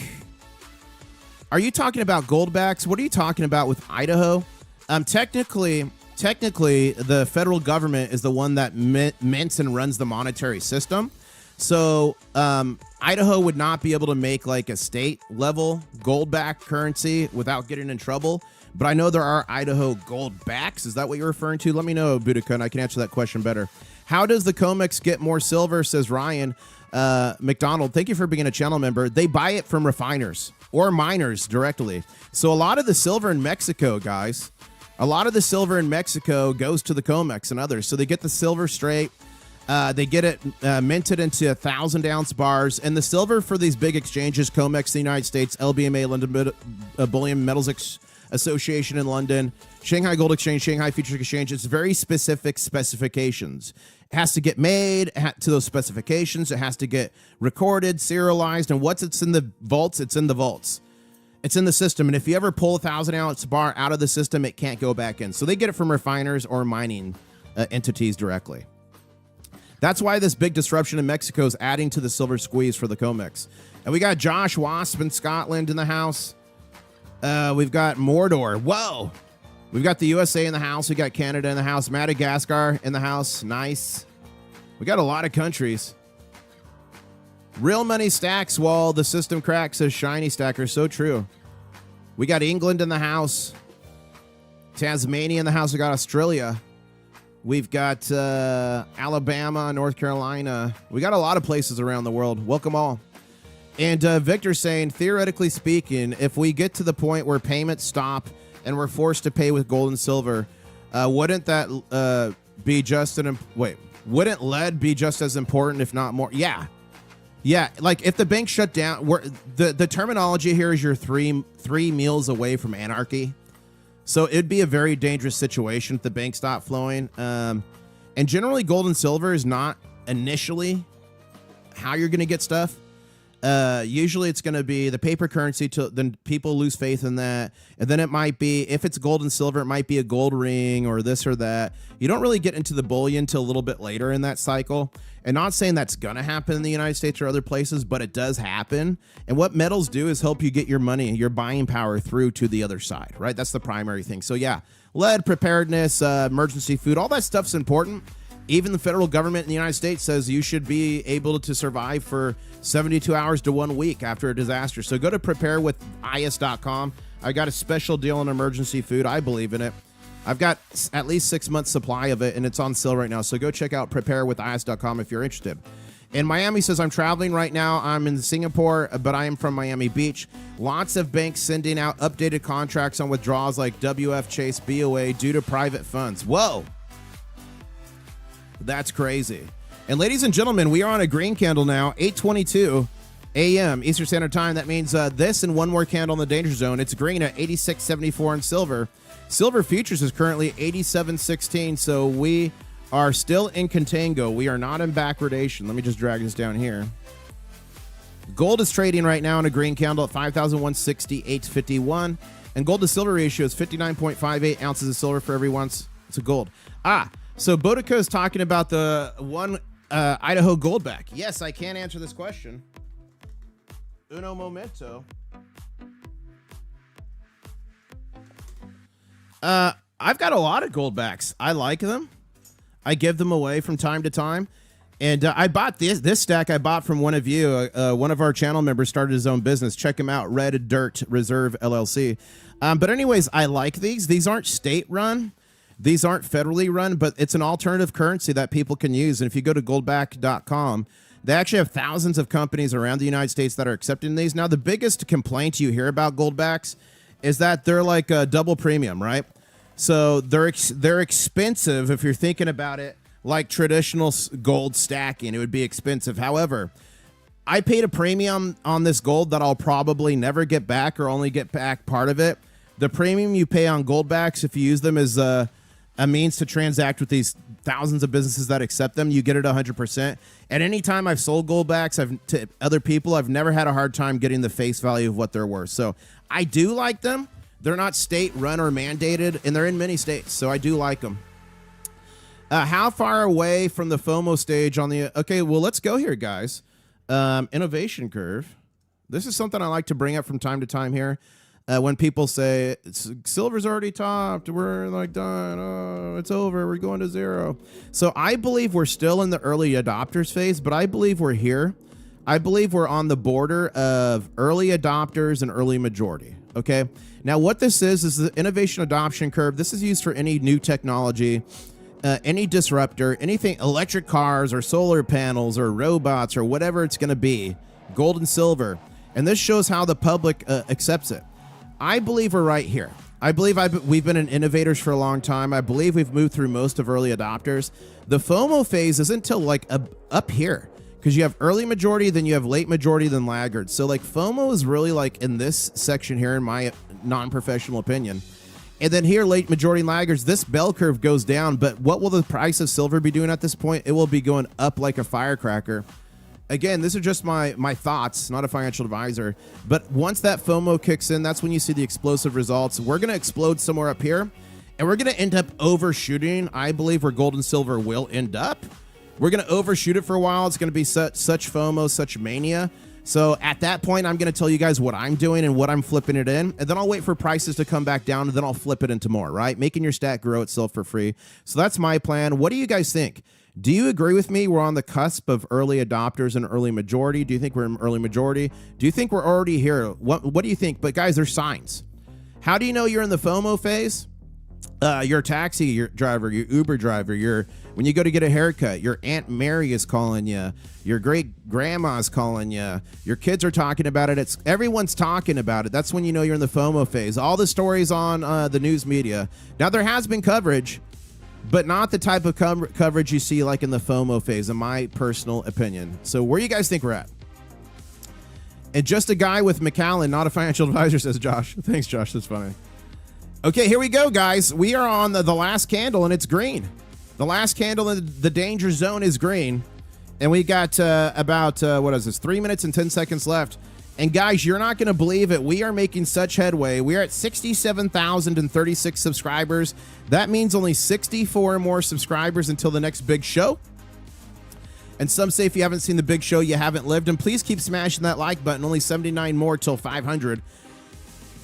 Are you talking about goldbacks? What are you talking about with Idaho? Technically, the federal government is the one that mints and runs the monetary system. So Idaho would not be able to make like a state-level gold-backed currency without getting in trouble. But I know there are Idaho gold backs. Is that what you're referring to? Let me know, Boudica, and I can answer that question better. How does the Comex get more silver, says Ryan McDonald. Thank you for being a channel member. They buy it from refiners or miners directly. So a lot of the silver in Mexico, guys, a lot of the silver in Mexico goes to the Comex and others. So they get the silver straight. They get it minted into 1,000-ounce bars. And the silver for these big exchanges, Comex, the United States, LBMA, London Bullion Metals Association in London, Shanghai Gold Exchange, Shanghai Futures Exchange, it's very specific specifications. It has to get made to those specifications. It has to get recorded, serialized. And once it's in the vaults, it's in the vaults. It's in the system. And if you ever pull a 1,000-ounce bar out of the system, it can't go back in. So they get it from refiners or mining entities directly. That's why this big disruption in Mexico is adding to the silver squeeze for the Comex. And we got Josh Wasp in Scotland in the house. We've got Mordor. Whoa. We've got the USA in the house. We got Canada in the house. Madagascar in the house. Nice. We got a lot of countries. Real money stacks while the system cracks, says Shiny Stacker. So true. We got England in the house. Tasmania in the house. We got Australia. We've got Alabama, North Carolina. We got a lot of places around the world. Welcome all. And Victor saying, theoretically speaking, if we get to the point where payments stop and we're forced to pay with gold and silver, wouldn't that be just wouldn't lead be just as important, if not more? Yeah. Yeah, like if the bank shut down, the terminology here is you're three meals away from anarchy. So it'd be a very dangerous situation if the bank stopped flowing. And generally, gold and silver is not initially how you're going to get stuff. Usually it's going to be the paper currency, then people lose faith in that. And then it might be, if it's gold and silver, it might be a gold ring or this or that. You don't really get into the bullion till a little bit later in that cycle. And not saying that's going to happen in the United States or other places, but it does happen. And what metals do is help you get your money, your buying power through to the other side, right? That's the primary thing. So yeah, lead, preparedness, emergency food, all that stuff's important. Even the federal government in the United States says you should be able to survive for 72 hours to 1 week after a disaster. So go to preparewithis.com. I got a special deal on emergency food. I believe in it. I've got at least 6 months supply of it, and it's on sale right now. So go check out preparewithis.com if you're interested. And Miami says, I'm traveling right now. I'm in Singapore, but I am from Miami Beach. Lots of banks sending out updated contracts on withdrawals like WF Chase, BOA due to private funds. Whoa. That's crazy. And ladies and gentlemen, we are on a green candle now, 8:22 a.m. Eastern Standard Time. That means this and one more candle in the danger zone. It's green at 86.74 in silver. Silver futures is currently 87.16, so we are still in contango. We are not in backwardation. Let me just drag this down here. Gold is trading right now in a green candle at 5,168.51, and gold to silver ratio is 59.58 ounces of silver for every ounce of gold. So Boudica is talking about the one Idaho Goldback. Yes, I can answer this question. Uno momento. I've got a lot of Goldbacks. I like them. I give them away from time to time. And I bought this stack I bought from one of you. One of our channel members started his own business. Check him out, Red Dirt Reserve LLC. But anyways, I like these. These aren't state run. These aren't federally run, but it's an alternative currency that people can use. And if you go to goldback.com, they actually have thousands of companies around the United States that are accepting these. Now, the biggest complaint you hear about Goldbacks is that they're like a double premium, right? So they're expensive if you're thinking about it like traditional gold stacking. It would be expensive. However, I paid a premium on this gold that I'll probably never get back or only get back part of it. The premium you pay on Goldbacks, if you use them as a means to transact with these thousands of businesses that accept them, you get it 100%. At any time I've sold Goldbacks to other people, I've never had a hard time getting the face value of what they're worth. So I do like them. They're not state run or mandated, and they're in many states, so I do like them. How far away from the FOMO stage on the... Okay, well, let's go here, guys. Innovation curve. This is something I like to bring up from time to time here. When people say, silver's already topped, we're like done, oh, it's over, we're going to zero. So I believe we're still in the early adopters phase, but I believe we're here. I believe we're on the border of early adopters and early majority, okay? Now, what this is the innovation adoption curve. This is used for any new technology. any disruptor, anything, electric cars or solar panels or robots or whatever it's going to be, gold and silver. And this shows how the public accepts it. I believe we're right here. I believe we've been in innovators for a long time. I believe we've moved through most of early adopters. The FOMO phase isn't until like up here, because you have early majority, then you have late majority, then laggards. So like FOMO is really like in this section here, in my non-professional opinion. And then here, late majority laggards, this bell curve goes down. But what will the price of silver be doing at this point? It will be going up like a firecracker. Again, this is just my thoughts, not a financial advisor. But once that FOMO kicks in, that's when you see the explosive results. We're going to explode somewhere up here, and we're going to end up overshooting, I believe, where gold and silver will end up. We're going to overshoot it for a while. It's going to be such FOMO, such mania. So at that point, I'm going to tell you guys what I'm doing and what I'm flipping it in. And then I'll wait for prices to come back down, and then I'll flip it into more, right? Making your stack grow itself for free. So that's my plan. What do you guys think? Do you agree with me? We're on the cusp of early adopters and early majority. Do you think we're in early majority? Do you think we're already here? What do you think? But guys, there's signs. How do you know you're in the FOMO phase? Your taxi driver, your Uber driver, when you go to get a haircut, your Aunt Mary is calling you, your great grandma's calling you, your kids are talking about it. Everyone's talking about it. That's when you know you're in the FOMO phase. All the stories on the news media. Now, there has been coverage, but not the type of coverage you see like in the FOMO phase, in my personal opinion. So where do you guys think we're at? And just a guy with McAllen, not a financial advisor, says Josh. Thanks, Josh. That's funny. Okay, here we go, guys. We are on the last candle, and it's green. The last candle in the danger zone is green. And we got about, 3 minutes and 10 seconds left. And guys, you're not going to believe it. We are making such headway. We are at 67,036 subscribers. That means only 64 more subscribers until the next big show. And some say if you haven't seen the big show, you haven't lived. And please keep smashing that like button. Only 79 more till 500.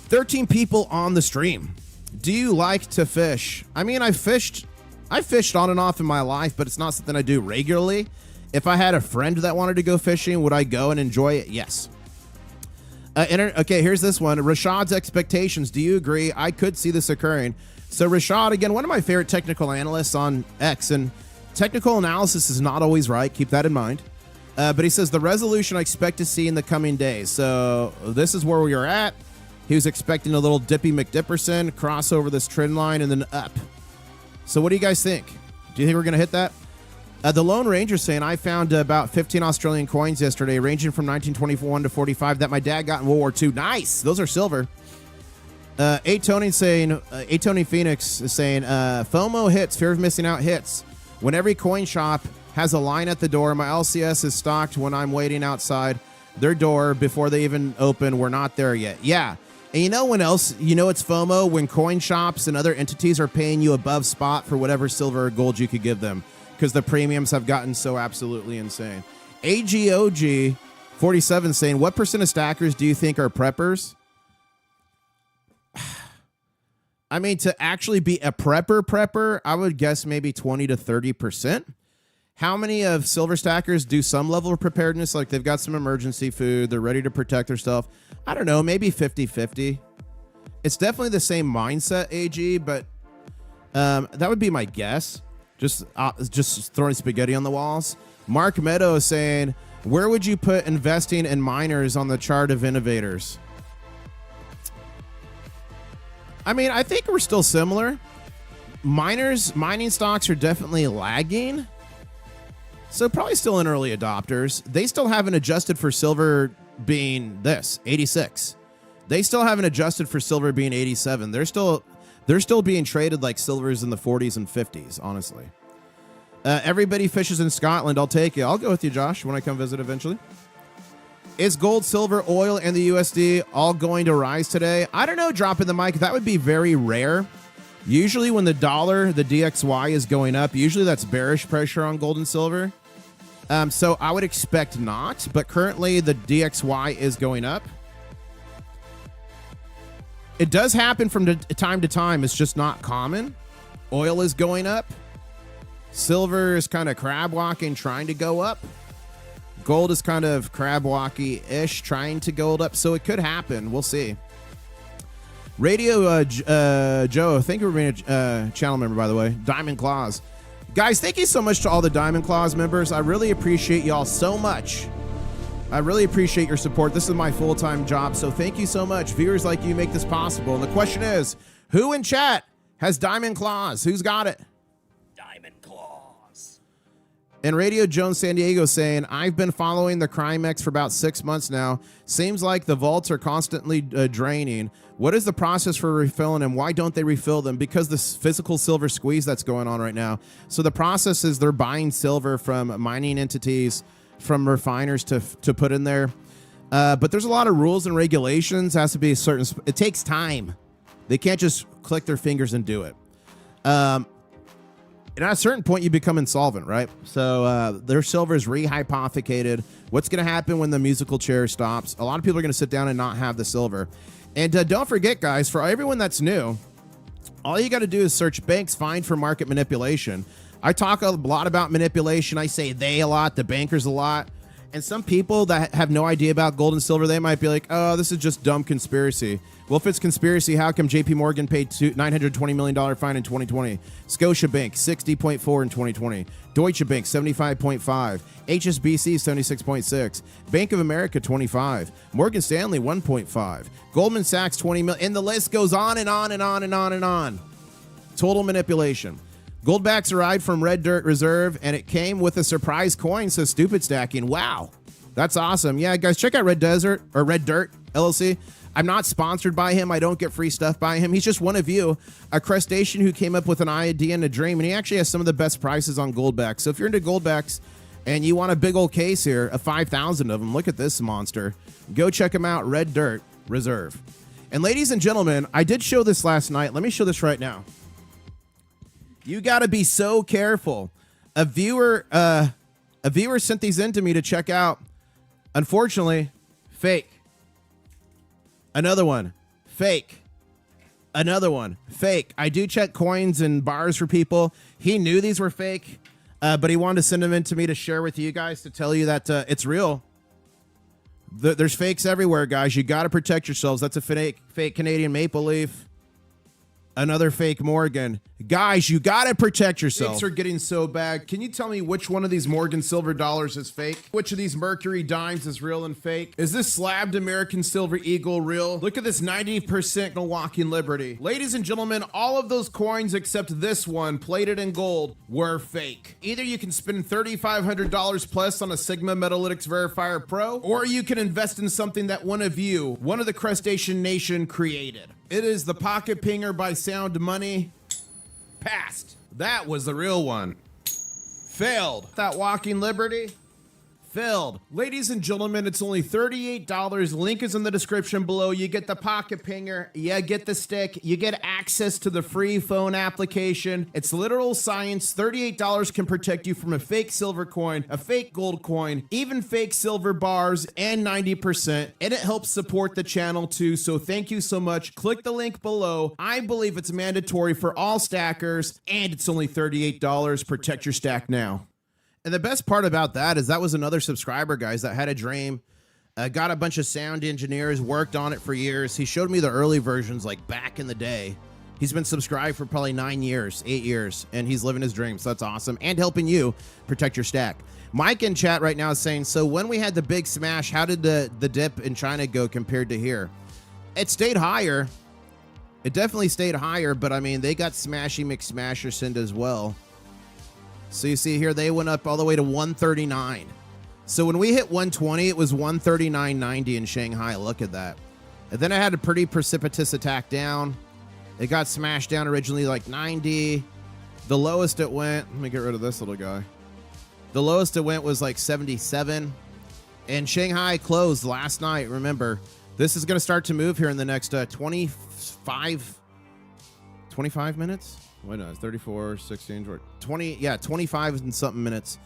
13 people on the stream. Do you like to fish? I mean, I fished on and off in my life, but it's not something I do regularly. If I had a friend that wanted to go fishing, would I go and enjoy it? Yes. Okay, here's this one. Rashad's expectations. Do you agree? I could see this occurring. So Rashad, again, one of my favorite technical analysts on X, and technical analysis is not always right. Keep that in mind. But he says the resolution I expect to see in the coming days. So this is where we are at. He was expecting a little Dippy McDipperson, cross over this trend line, and then up. So what do you guys think? Do you think we're going to hit that? The Lone Ranger saying, I found about 15 Australian coins yesterday, ranging from 1921 to 45 that my dad got in World War II. Nice. Those are silver. Tony Phoenix is saying, FOMO hits, fear of missing out hits. When every coin shop has a line at the door, my LCS is stocked when I'm waiting outside their door before they even open. We're not there yet. Yeah. And you know when else, it's FOMO? When coin shops and other entities are paying you above spot for whatever silver or gold you could give them, because the premiums have gotten so absolutely insane. AGOG 47 saying, what % of stackers do you think are preppers? I mean, to actually be a prepper, I would guess maybe 20 to 30%. How many of silver stackers do some level of preparedness? Like they've got some emergency food, they're ready to protect their stuff. I don't know, maybe 50-50. It's definitely the same mindset, AG, but that would be my guess. Just throwing spaghetti on the walls. Mark Meadow is saying, where would you put investing in miners on the chart of innovators? I mean, I think we're still similar. Mining stocks are definitely lagging. So probably still in early adopters. They still haven't adjusted for silver being 86. They still haven't adjusted for silver being 87. They're still being traded like silver's in the 40s and 50s, honestly. Everybody fishes in Scotland. I'll take it. I'll go with you, Josh, when I come visit eventually. Is gold, silver, oil, and the USD all going to rise today? I don't know, dropping the mic. That would be very rare. Usually when the dollar, the DXY, is going up, usually that's bearish pressure on gold and silver. So I would expect not, but currently the DXY is going up. It does happen from time to time. It's just not common. Oil is going up. Silver is kind of crab walking, trying to go up. Gold is kind of crab walky-ish, trying to go up. So it could happen. We'll see. Radio Joe, thank you for being a channel member, by the way. Diamond Claws. Guys, thank you so much to all the Diamond Claws members. I really appreciate y'all so much. I really appreciate your support. This is my full-time job, so thank you so much. Viewers like you make this possible. And the question is, who in chat has Diamond Claws? Who's got it? Diamond Claws. And Radio Jones San Diego saying, I've been following the Comex for about 6 months now. Seems like the vaults are constantly draining. What is the process for refilling and why don't they refill them? Because this physical silver squeeze that's going on right now. So the process is they're buying silver from mining entities, from refiners to put in there. But there's a lot of rules and regulations. It has to be a certain, it takes time. They can't just click their fingers and do it. And at a certain point, you become insolvent, right? So their silver is rehypothecated. What's going to happen when the musical chair stops? A lot of people are going to sit down and not have the silver. And don't forget, guys, for everyone that's new, all you got to do is search banks fined for market manipulation. I talk a lot about manipulation. I say they a lot, the bankers a lot. And some people that have no idea about gold and silver, they might be like, oh, this is just dumb conspiracy. Well, if it's conspiracy, how come JP Morgan paid $920 million fine in 2020? Scotiabank, 60.4 in 2020. Deutsche Bank, 75.5. HSBC, 76.6. Bank of America, 25. Morgan Stanley, 1.5. Goldman Sachs, 20 million. And the list goes on and on and on and on and on. Total manipulation. Goldbacks arrived from Red Dirt Reserve, and it came with a surprise coin, says Stupid Stacking. Wow, that's awesome. Yeah, guys, check out Red Dirt LLC. I'm not sponsored by him. I don't get free stuff by him. He's just one of you, a crustacean who came up with an idea and a dream, and he actually has some of the best prices on goldbacks. So if you're into goldbacks and you want a big old case here, of 5,000 of them, look at this monster. Go check him out, Red Dirt Reserve. And ladies and gentlemen, I did show this last night. Let me show this right now. You got to be so careful. A viewer sent these in to me to check out. Unfortunately, fake. Another one, fake. Another one, fake. I do check coins and bars for people. He knew these were fake, but he wanted to send them in to me to share with you guys to tell you that it's real. There's fakes everywhere, guys. You got to protect yourselves. That's a fake Canadian maple leaf. Another fake Morgan. Guys, you got to protect yourself. Fakes are getting so bad. Can you tell me which one of these Morgan silver dollars is fake? Which of these Mercury dimes is real and fake? Is this slabbed American silver eagle real? Look at this 90% Milwaukee Liberty. Ladies and gentlemen, all of those coins except this one, plated in gold, were fake. Either you can spend $3,500 plus on a Sigma Metalytics Verifier Pro, or you can invest in something that one of the crustacean nation created. It is the Pocket Pinger by Sound Money. Passed. That was the real one. Failed. That Walking Liberty. Failed. Ladies and gentlemen, it's only $38. Link is in the description below. You get the Pocket Pinger. You get the stick. You get access to the free phone application. It's literal science. $38 can protect you from a fake silver coin, a fake gold coin, even fake silver bars, and 90%. And it helps support the channel too. So thank you so much. Click the link below. I believe it's mandatory for all stackers, and it's only $38. Protect your stack now. And the best part about that is that was another subscriber, guys, that had a dream, got a bunch of sound engineers, worked on it for years. He showed me the early versions, like back in the day. He's been subscribed for probably 8 years, and he's living his dreams. So that's awesome. And helping you protect your stack. Mike in chat right now is saying, so when we had the big smash, how did the dip in China go compared to here? It stayed higher. It definitely stayed higher, but I mean, they got Smashy McSmasherson as well. So you see here, they went up all the way to 139. So when we hit 120, it was 139.90 in Shanghai. Look at that. And then it had a pretty precipitous attack down. It got smashed down originally like 90. The lowest it went, let me get rid of this little guy. The lowest it went was like 77. And Shanghai closed last night. Remember, this is going to start to move here in the next 25 minutes. Wait, no, it's 34, 16, 20, yeah, 25 and something minutes.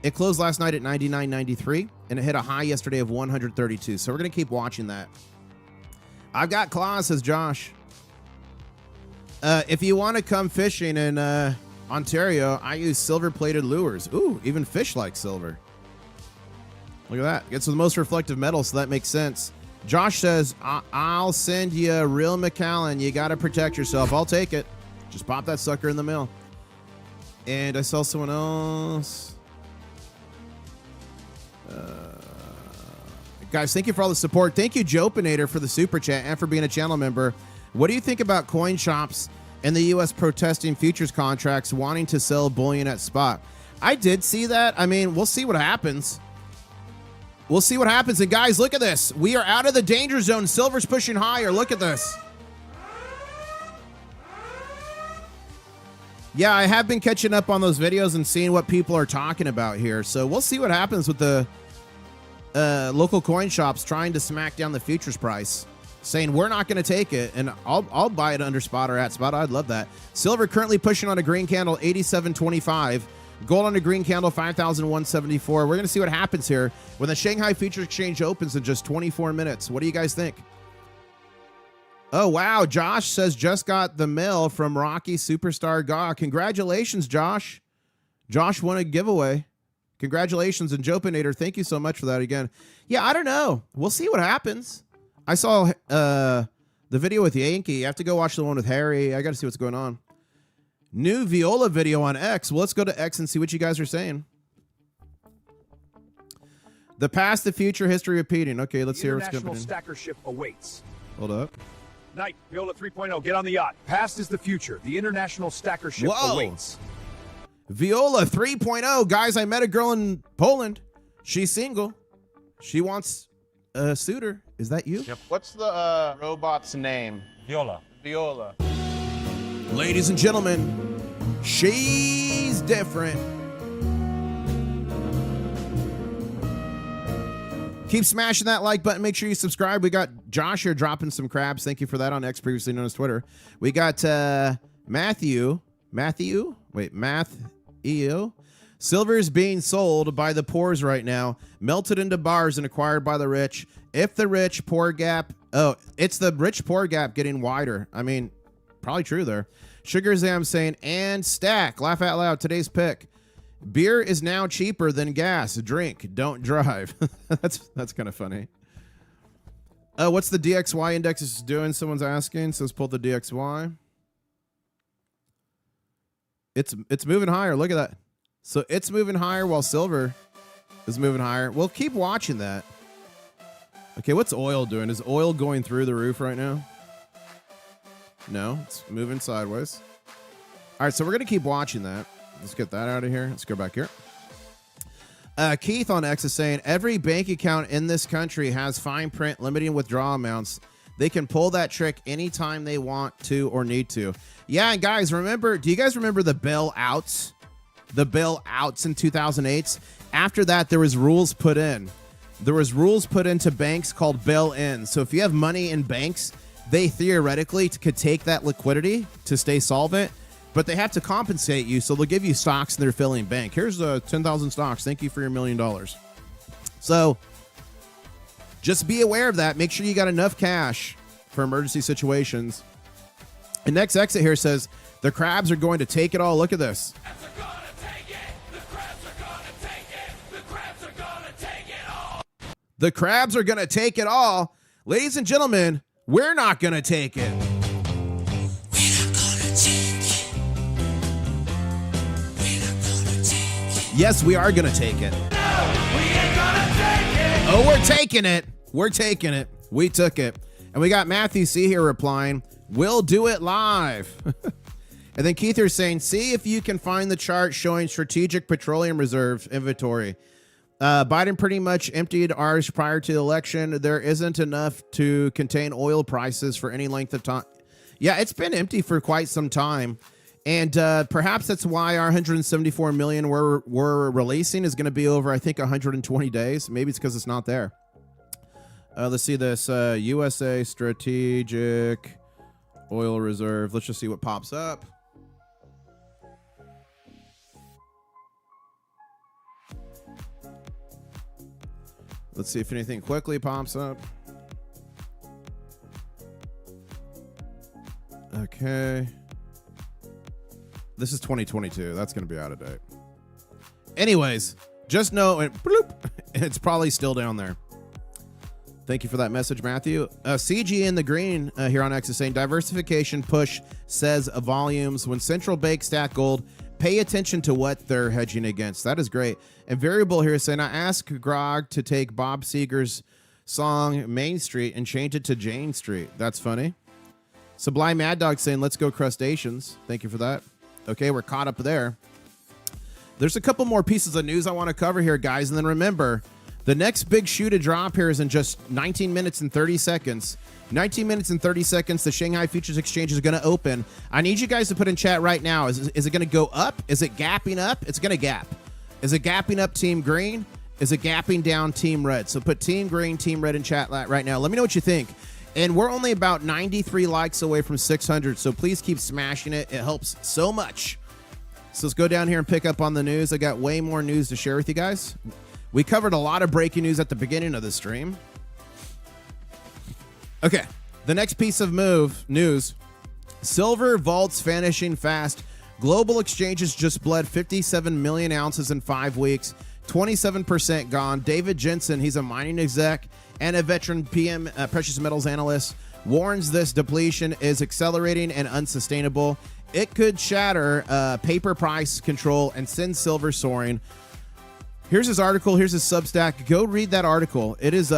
It closed last night at 99.93, and it hit a high yesterday of 132. So we're going to keep watching that. I've got claws, says Josh. If you want to come fishing in Ontario, I use silver-plated lures. Ooh, even fish like silver. Look at that. Gets the most reflective metal, so that makes sense. Josh says, I'll send you a real McAllen. You got to protect yourself. I'll take it. Just pop that sucker in the mail. And I saw someone else. Guys, thank you for all the support. Thank you, Geopolitical, for the super chat and for being a channel member. What do you think about coin shops in the U.S. protesting futures contracts wanting to sell bullion at spot? I did see that. I mean, we'll see what happens. We'll see what happens. And guys, look at this. We are out of the danger zone. Silver's pushing higher. Look at this. Yeah, I have been catching up on those videos and seeing what people are talking about here. So we'll see what happens with the local coin shops trying to smack down the futures price, saying we're not going to take it, and I'll buy it under spot or at spot. I'd love that. Silver currently pushing on a green candle, 87.25. Gold on a green candle, 5,174. We're going to see what happens here when the Shanghai Futures Exchange opens in just 24 minutes. What do you guys think? Oh, wow. Josh says just got the mail from Rocky Superstar God. Congratulations, Josh. Josh won a giveaway. Congratulations. And Joepinator, thank you so much for that again. Yeah, I don't know. We'll see what happens. I saw the video with Yankee. You have to go watch the one with Harry. I got to see what's going on. New Viola video on X. Well, let's go to X and see what you guys are saying. The past, the future, history repeating. Okay, let's hear what's going on. International Stacker ship awaits. Hold up. Knight, Viola 3.0, get on the yacht. Past is the future. The International Stacker ship awaits. Viola 3.0. Guys, I met a girl in Poland. She's single. She wants a suitor. Is that you? Yep. What's the robot's name? Viola. Viola. Ladies and gentlemen, she's different. Keep smashing that like button. Make sure you subscribe. We got Josh here dropping some crabs. Thank you for that on X, previously known as Twitter. We got Matthew. Silver is being sold by the poors right now, melted into bars and acquired by the rich. If the rich poor gap, it's the rich poor gap getting wider. I mean, probably true there. Sugar Zam saying, and stack. Laugh out loud. Today's pick. Beer is now cheaper than gas. Drink, don't drive. That's kind of funny. What's the DXY index is doing? Someone's asking. So let's pull the DXY. It's moving higher. Look at that. So it's moving higher while silver is moving higher. We'll keep watching that. Okay, what's oil doing? Is oil going through the roof right now? No, it's moving sideways. All right, so we're going to keep watching that. Let's get that out of here. Let's go back here. Keith on X is saying, every bank account in this country has fine print limiting withdrawal amounts. They can pull that trick anytime they want to or need to. Yeah, and guys, remember, do you guys remember the bailouts? The bailouts in 2008? After that, there was rules put in. There was rules put into banks called bail-in. So if you have money in banks, they theoretically could take that liquidity to stay solvent, but they have to compensate you. So they'll give you stocks in their filling bank. Here's 10,000 stocks. Thank you for your $1 million. So just be aware of that. Make sure you got enough cash for emergency situations. And next exit here says, the crabs are going to take it all. Look at this. The crabs are going to take it all. Ladies and gentlemen, we're not going to take it. Yes, we are going to take it. Oh, we're taking it. We're taking it. We took it. And we got Matthew C here replying, we'll do it live. And then Keith here saying, see if you can find the chart showing strategic petroleum reserve inventory. Biden pretty much emptied ours prior to the election. There isn't enough to contain oil prices for any length of time. Yeah, it's been empty for quite some time. And perhaps that's why our 174 million we're releasing is going to be over, I think, 120 days. Maybe it's because it's not there. Let's see this. USA Strategic Oil Reserve. Let's just see what pops up. Let's see if anything quickly pops up. Okay. This is 2022. That's going to be out of date. Anyways, just know it's probably still down there. Thank you for that message, Matthew. CG in the green here on X is saying diversification push says volumes. When central bank stack gold pay attention to what they're hedging against. That is great. And Variable here is saying, I asked Grog to take Bob Seger's song Main Street and change it to Jane Street. That's funny. Sublime Mad Dog saying, let's go crustaceans. Thank you for that. Okay, we're caught up there. There's a couple more pieces of news I want to cover here, guys. And then remember, the next big shoe to drop here is in just 19 minutes and 30 seconds. 19 minutes and 30 seconds, the Shanghai Futures Exchange is going to open. I need you guys to put in chat right now. Is it going to go up? Is it gapping up? It's going to gap. Is it gapping up Team Green? Is it gapping down Team Red? So put Team Green, Team Red in chat right now. Let me know what you think. And we're only about 93 likes away from 600, so please keep smashing it. It helps so much. So let's go down here and pick up on the news. I got way more news to share with you guys. We covered a lot of breaking news at the beginning of the stream. Okay, the next piece of news. Silver vaults vanishing fast. Global exchanges just bled 57 million ounces in 5 weeks. 27% gone. David Jensen, he's a mining exec and a veteran PM precious metals analyst, warns this depletion is accelerating and unsustainable. It could shatter paper price control and send silver soaring. Here's his article. Here's his Substack. Go read that article. It is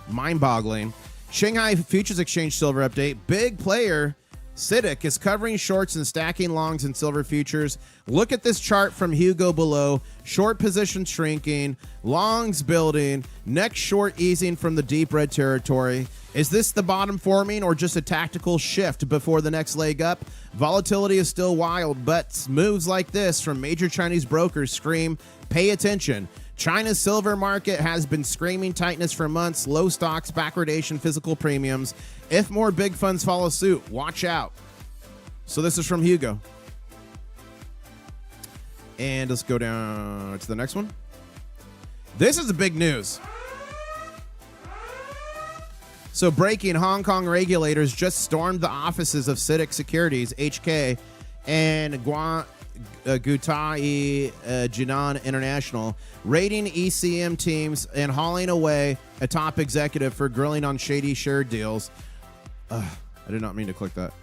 mind-boggling. Shanghai Futures Exchange silver update. Big player CITIC is covering shorts and stacking longs in silver futures. Look at this chart from Hugo below. Short position shrinking, longs building, next short easing from the deep red territory. Is this the bottom forming or just a tactical shift before the next leg up? Volatility is still wild, but moves like this from major Chinese brokers scream, pay attention. China's silver market has been screaming tightness for months, low stocks, backwardation, physical premiums. If more big funds follow suit, watch out. So this is from Hugo. And let's go down to the next one. This is the big news. So breaking, Hong Kong regulators just stormed the offices of CITIC Securities, HK, and Gutai Jinan International, raiding ECM teams and hauling away a top executive for grilling on shady share deals. I did not mean to click that.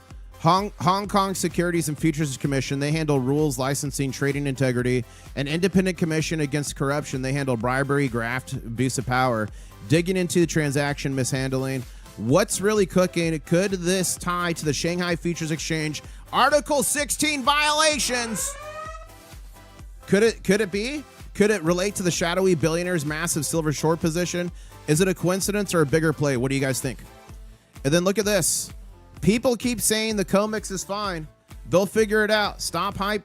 Hong Kong Securities and Futures Commission, they handle rules, licensing, trading integrity. An independent commission against corruption, they handle bribery, graft, abuse of power. Digging into the transaction mishandling. What's really cooking? Could this tie to the Shanghai Futures Exchange Article 16 violations? Could it be? Could it relate to the shadowy billionaire's massive silver short position? Is it a coincidence or a bigger play? What do you guys think? And then look at this. People keep saying the Comex is fine. They'll figure it out. Stop hype.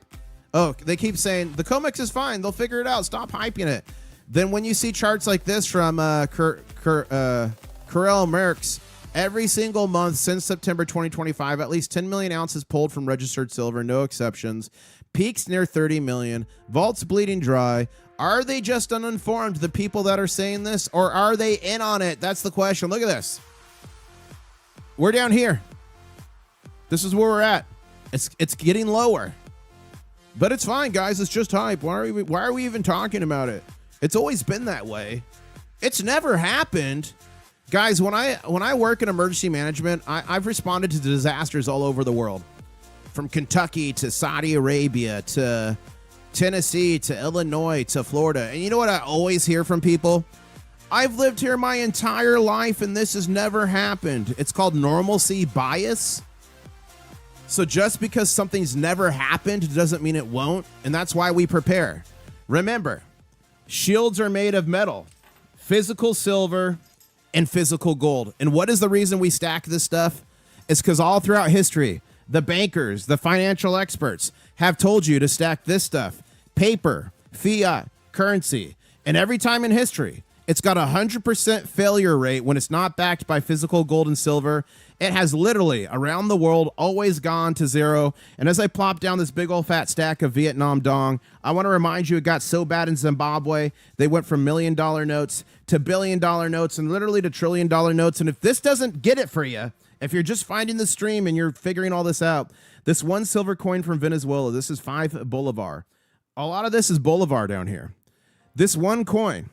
Oh, they keep saying the Comex is fine. They'll figure it out. Stop hyping it. Then when you see charts like this from Carell Merckx, every single month since September 2025, at least 10 million ounces pulled from registered silver, no exceptions. Peaks near 30 million. Vaults bleeding dry. Are they just uninformed, the people that are saying this, or are they in on it? That's the question. Look at this. We're down here. This is where we're at. It's getting lower. But it's fine, guys. It's just hype. Why are we even talking about it? It's always been that way. It's never happened. Guys, when I work in emergency management, I've responded to disasters all over the world. From Kentucky to Saudi Arabia to Tennessee to Illinois to Florida. And you know what I always hear from people? I've lived here my entire life and this has never happened. It's called normalcy bias. So just because something's never happened doesn't mean it won't. And that's why we prepare. Remember, shields are made of metal, physical silver, and physical gold. And what is the reason we stack this stuff? It's because all throughout history, the bankers, the financial experts have told you to stack this stuff, paper, fiat, currency. And every time in history, it's got a 100% failure rate when it's not backed by physical gold and silver. It has literally, around the world, always gone to zero. And as I plop down this big old fat stack of Vietnam dong, I want to remind you it got so bad in Zimbabwe, they went from $1 million notes to $1 billion notes and literally to $1 trillion notes. And if this doesn't get it for you, if you're just finding the stream and you're figuring all this out, this one silver coin from Venezuela, this is 5 Bolivar. A lot of this is Bolivar down here. This one coin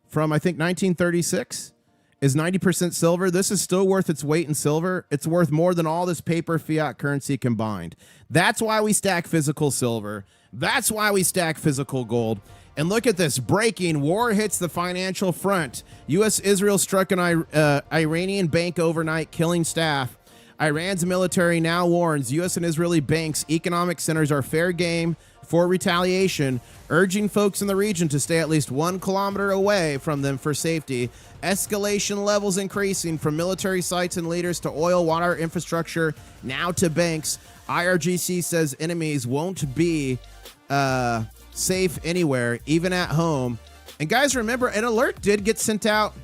from, I think, 1936 is 90% silver. This is still worth its weight in silver. It's worth more than all this paper fiat currency combined. That's why we stack physical silver. That's why we stack physical gold. And look at this. Breaking. War hits the financial front. U.S.-Israel struck an Iranian bank overnight, killing staff. Iran's military now warns U.S. and Israeli banks' economic centers are fair game for retaliation, urging folks in the region to stay at least 1 kilometer away from them for safety. Escalation levels increasing from military sites and leaders to oil, water infrastructure, now to banks. IRGC says enemies won't be safe anywhere, even at home. And guys, remember, an alert did get sent out.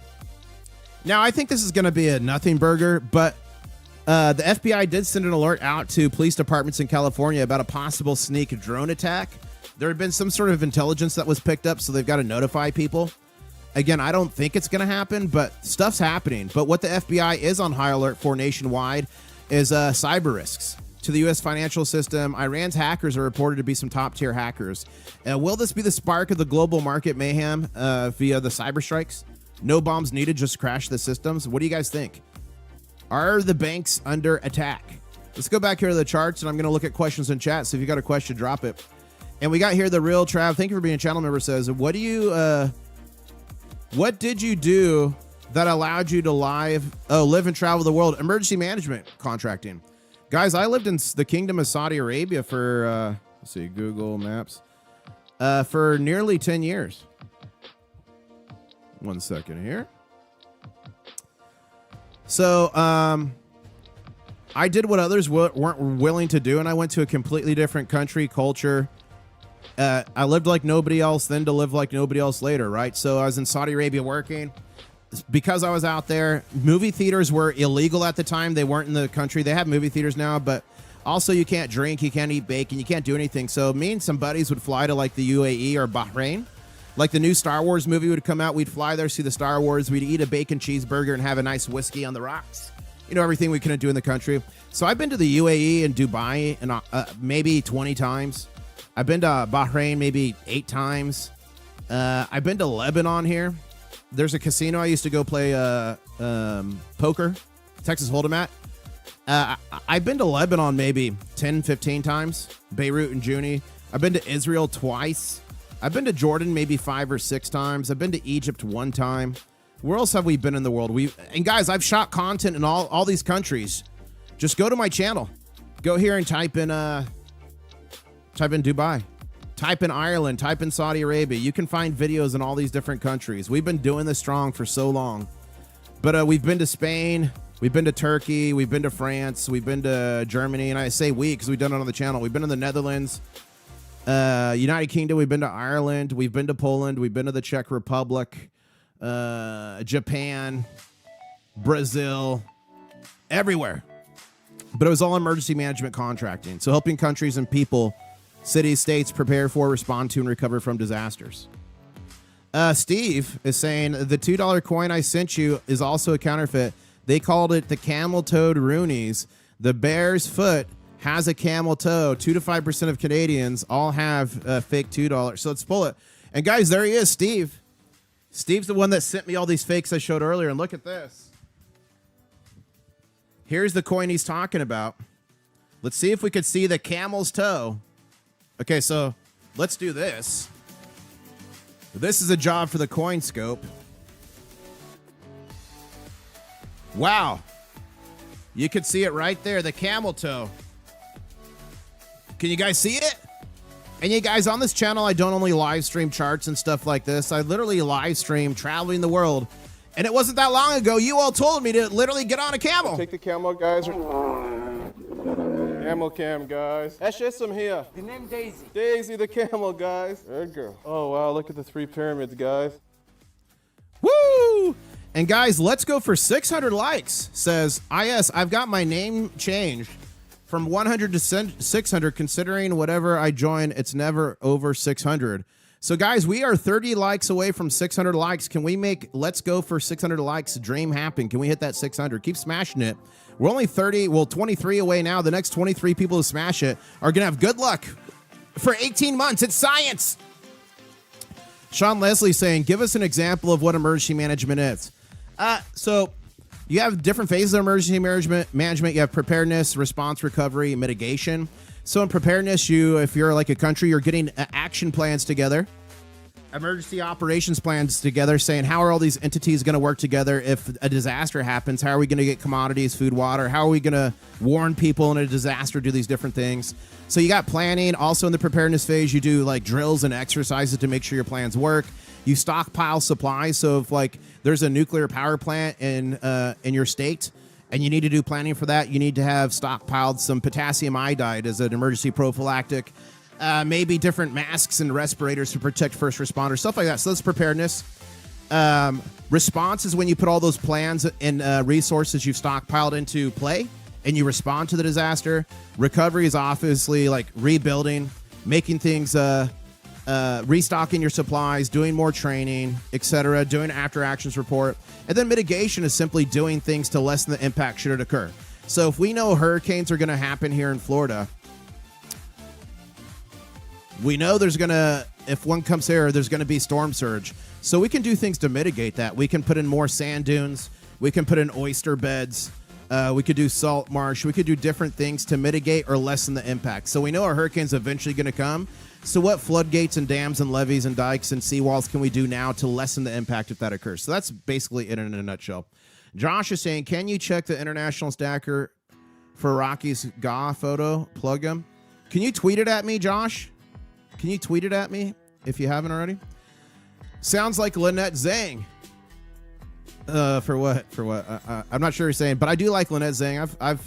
Now, I think this is going to be a nothing burger, but the FBI did send an alert out to police departments in California about a possible sneak drone attack. There had been some sort of intelligence that was picked up, so they've got to notify people. Again, I don't think it's going to happen, but stuff's happening. But what the FBI is on high alert for nationwide is cyber risks to the U.S. financial system. Iran's hackers are reported to be some top-tier hackers. Will this be the spark of the global market mayhem via the cyber strikes? No bombs needed, just crash the systems. What do you guys think? Are the banks under attack? Let's go back here to the charts, and I'm going to look at questions in chat. So if you got a question, drop it. And we got here the real Trav. Thank you for being a channel member. Says, what did you do that allowed you to live and travel the world? Emergency management contracting. Guys, I lived in the Kingdom of Saudi Arabia for, let's see, Google Maps, for nearly 10 years. 1 second here. So, I did what others weren't willing to do, and I went to a completely different country, culture. I lived like nobody else, then to live like nobody else later, right? So I was in Saudi Arabia working. Because I was out there, movie theaters were illegal at the time. They weren't in the country. They have movie theaters now, but also you can't drink, you can't eat bacon, you can't do anything. So me and some buddies would fly to like the UAE or Bahrain. Like the new Star Wars movie would come out, we'd fly there, see the Star Wars, we'd eat a bacon cheeseburger and have a nice whiskey on the rocks. You know, everything we couldn't do in the country. So I've been to the UAE and Dubai and maybe 20 times. I've been to Bahrain maybe 8 times. I've been to Lebanon here. There's a casino I used to go play poker, Texas Hold'em at. I've been to Lebanon maybe 10, 15 times. Beirut and Juni. I've been to Israel twice. I've been to Jordan maybe 5 or 6 times. I've been to Egypt 1 time. Where else have we been in the world? And guys, I've shot content in all these countries. Just go to my channel. Go here and type in Dubai. Type in Ireland. Type in Saudi Arabia. You can find videos in all these different countries. We've been doing this strong for so long. But we've been to Spain. We've been to Turkey. We've been to France. We've been to Germany. And I say we because we've done it on the channel. We've been in the Netherlands. United Kingdom. We've been to Ireland. We've been to Poland. We've been to the Czech Republic. Japan, Brazil, everywhere. But it was all emergency management contracting. So helping countries and people, cities, states prepare for, respond to, and recover from disasters. Steve is saying the $2 coin I sent you is also a counterfeit. They called it the camel-toed Roonies. The bear's foot has a camel toe. 2 to 5% of Canadians all have fake $2. So let's pull it. And guys, there he is, Steve. Steve's the one that sent me all these fakes I showed earlier. And look at this. Here's the coin he's talking about. Let's see if we could see the camel's toe. Okay, so let's do this. This is a job for the coin scope. Wow. You could see it right there, the camel toe. Can you guys see it? And you guys, on this channel, I don't only live stream charts and stuff like this. I literally live stream traveling the world. And it wasn't that long ago, you all told me to literally get on a camel. Take the camel, guys. Camel cam, guys. That's just some here. The name Daisy. Daisy the camel, guys. There you go. Oh, wow, look at the 3 pyramids, guys. Woo! And guys, let's go for 600 likes. Says, IS, I've got my name changed from 100 to 600, considering whatever I join, it's never over 600. So guys, we are 30 likes away from 600 likes. Can we make let's go for 600 likes dream happen? Can we hit that 600? Keep smashing it. We're only 23 away now. The next 23 people who smash it are going to have good luck for 18 months. It's science. Sean Leslie saying, give us an example of what emergency management is. So you have different phases of emergency management. You have preparedness, response, recovery, mitigation. So in preparedness, if you're like a country, you're getting action plans together, emergency operations plans together, saying how are all these entities going to work together if a disaster happens? How are we going to get commodities, food, water? How are we going to warn people in a disaster, do these different things? So you got planning. Also in the preparedness phase, you do like drills and exercises to make sure your plans work. You stockpile supplies. So if like there's a nuclear power plant in your state and you need to do planning for that, you need to have stockpiled some potassium iodide as an emergency prophylactic. Maybe different masks and respirators to protect first responders, stuff like that. So that's preparedness. Response is when you put all those plans and resources you've stockpiled into play and you respond to the disaster. Recovery is obviously like rebuilding, making things, restocking your supplies, doing more training, etc., doing an after actions report. And then mitigation is simply doing things to lessen the impact should it occur. So if we know hurricanes are going to happen here in Florida, we know if one comes here, there's going to be storm surge. So we can do things to mitigate that. We can put in more sand dunes. We can put in oyster beds. We could do salt marsh. We could do different things to mitigate or lessen the impact. So we know our hurricane's eventually going to come. So what floodgates and dams and levees and dikes and seawalls can we do now to lessen the impact if that occurs? So that's basically it in a nutshell. Josh is saying, can you check the International Stacker for Rocky's GA photo? Plug him. Can you tweet it at me, Josh? Can you tweet it at me if you haven't already? Sounds like Lynette Zhang. For what? I'm not sure what you're saying, but I do like Lynette Zhang. I've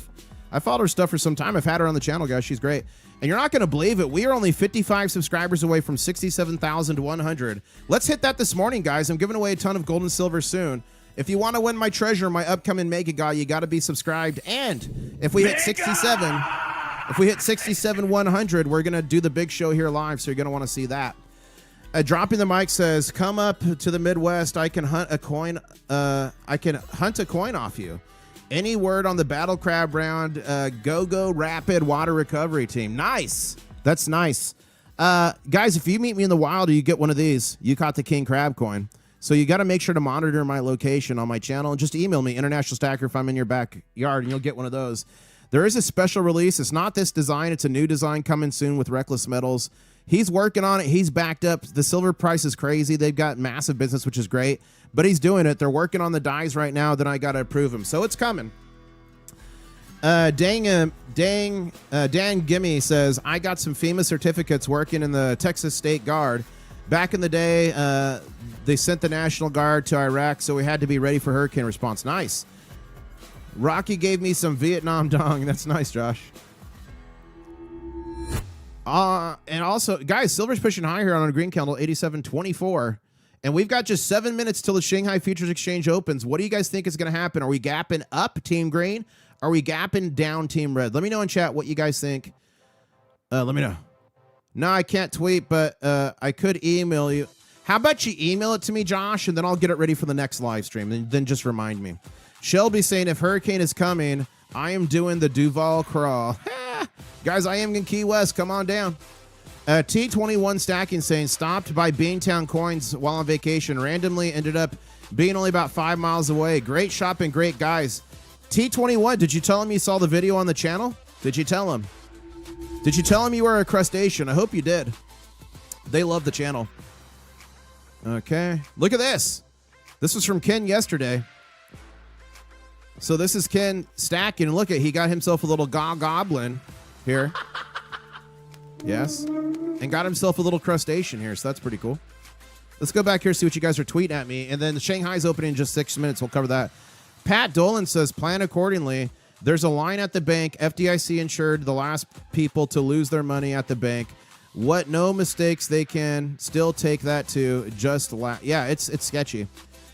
followed her stuff for some time. I've had her on the channel, guys. She's great. And you're not going to believe it. We are only 55 subscribers away from 67,100. Let's hit that this morning, guys. I'm giving away a ton of gold and silver soon. If you want to win my treasure, my upcoming Mega Guy, you got to be subscribed. And if we hit 67,100, we're going to do the big show here live, so you're going to want to see that. Dropping the mic says, come up to the Midwest. I can hunt a coin. Off you. Any word on the battle crab round? Go rapid water recovery team. Nice. That's nice. Guys, if you meet me in the wild or you get one of these, you caught the king crab coin. So you got to make sure to monitor my location on my channel and just email me, International Stacker, if I'm in your backyard, and you'll get one of those. There is a special release. It's not this design. It's a new design coming soon with Reckless Metals. He's working on it. He's backed up. The silver price is crazy. They've got massive business, which is great. But he's doing it. They're working on the dies right now. Then I got to approve them. So it's coming. Dan Gimme says, I got some FEMA certificates working in the Texas State Guard. Back in the day, they sent the National Guard to Iraq, so we had to be ready for hurricane response. Nice. Rocky gave me some Vietnam dong. That's nice, Josh. And also, guys, silver's pushing high here on a green candle, 87.24. And we've got just 7 minutes till the Shanghai Futures Exchange opens. What do you guys think is going to happen? Are we gapping up, Team Green? Are we gapping down, Team Red? Let me know in chat what you guys think. Let me know. No, I can't tweet, but I could email you. How about you email it to me, Josh, and then I'll get it ready for the next live stream. Then just remind me. Shelby saying, if hurricane is coming, I am doing the Duval crawl. Guys, I am in Key West. Come on down. T21 Stacking saying, stopped by Beantown Coins while on vacation. Randomly ended up being only about 5 miles away. Great shopping, great guys. T21, did you tell him you saw the video on the channel? Did you tell him? Did you tell him you were a crustacean? I hope you did. They love the channel. Okay. Look at this. This was from Ken yesterday. So this is Ken stacking. Look at, he got himself a little goblin here. Yes. And got himself a little crustacean here. So that's pretty cool. Let's go back here, see what you guys are tweeting at me. And then the Shanghai's opening in just 6 minutes. We'll cover that. Pat Dolan says, plan accordingly. There's a line at the bank. FDIC insured the last people to lose their money at the bank. What no mistakes, they can still take that to just yeah, it's sketchy.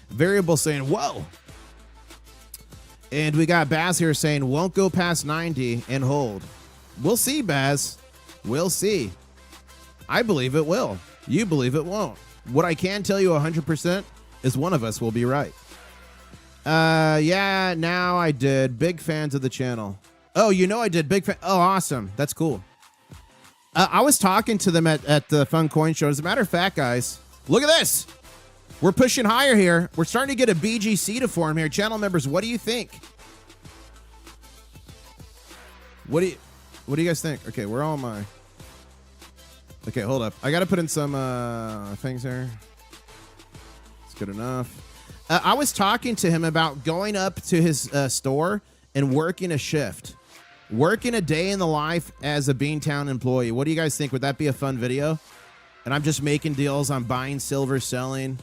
Variable saying, whoa. And we got Baz here saying, won't go past 90 and hold. We'll see, Baz. We'll see. I believe it will. You believe it won't. What I can tell you 100% is one of us will be right. Yeah, now I did. Big fans of the channel. Oh, you know I did. Big fan. Oh, awesome. That's cool. I was talking to them at the Fun Coin Show. As a matter of fact, guys, look at this. We're pushing higher here. We're starting to get a BGC to form here. Channel members, what do you think? What do you guys think? Okay, where all am I? Okay, hold up. I got to put in some things here. It's good enough. I was talking to him about going up to his store and working a shift. Working a day in the life as a Beantown employee. What do you guys think? Would that be a fun video? And I'm just making deals. I'm buying silver, selling.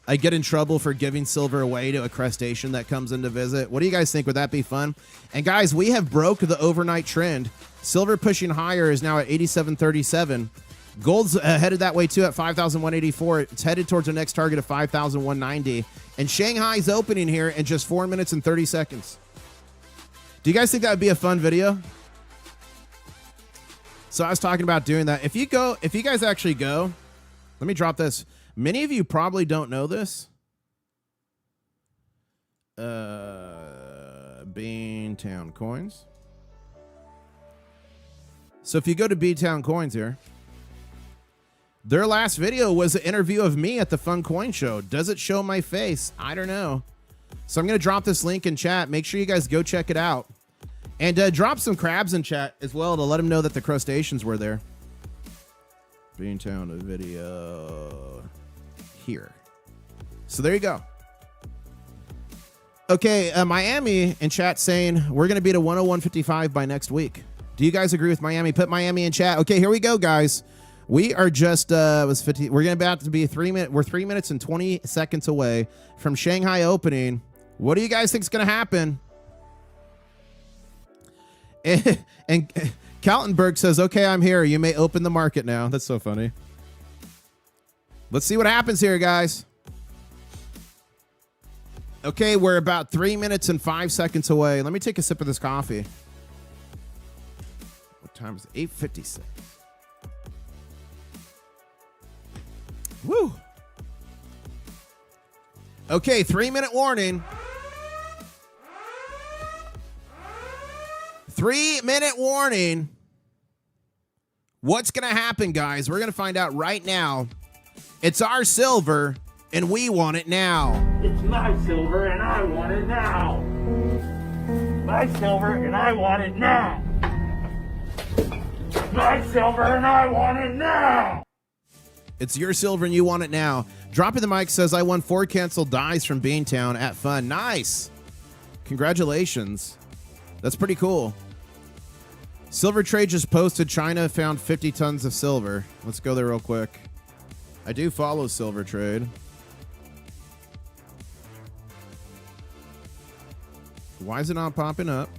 I get in trouble for giving silver away to a crustacean that comes in to visit. What do you guys think? Would that be fun? And guys, we have broke the overnight trend. Silver pushing higher is now at 87.37. Gold's headed that way too at 5,184. It's headed towards the next target of 5,190. And Shanghai's opening here in just 4 minutes and 30 seconds. Do you guys think that would be a fun video? So I was talking about doing that. If you guys actually go, let me drop this. Many of you probably don't know this. Beantown coins. So if you go to Beantown coins here, their last video was an interview of me at the Fun Coin Show. Does it show my face? I don't know. So I'm going to drop this link in chat. Make sure you guys go check it out. And drop some crabs in chat as well to let them know that the crustaceans were there. Beantown video here. So there you go. Okay, Miami in chat saying we're going to be at a 101.55 by next week. Do you guys agree with Miami? Put Miami in chat. Okay, here we go, guys. We are just was 50. We're about to be 3 minutes. We're 3 minutes and 20 seconds away from Shanghai opening. What do you guys think is going to happen? And Kaltenberg says, "Okay, I'm here. You may open the market now." That's so funny. Let's see what happens here, guys. Okay, we're about 3 minutes and 5 seconds away. Let me take a sip of this coffee. What time is it? 8:56. Woo. Okay, 3-minute warning. 3-minute warning. What's going to happen, guys? We're going to find out right now. It's our silver, and we want it now. It's my silver, and I want it now. My silver, and I want it now. My silver, and I want it now. It's your silver, and you want it now. Dropping the mic says, I won 4 canceled dies from Beantown at Fun. Nice. Congratulations. That's pretty cool. Silver Trade just posted China found 50 tons of silver. Let's go there real quick. I do follow Silver Trade. Why is it not popping up?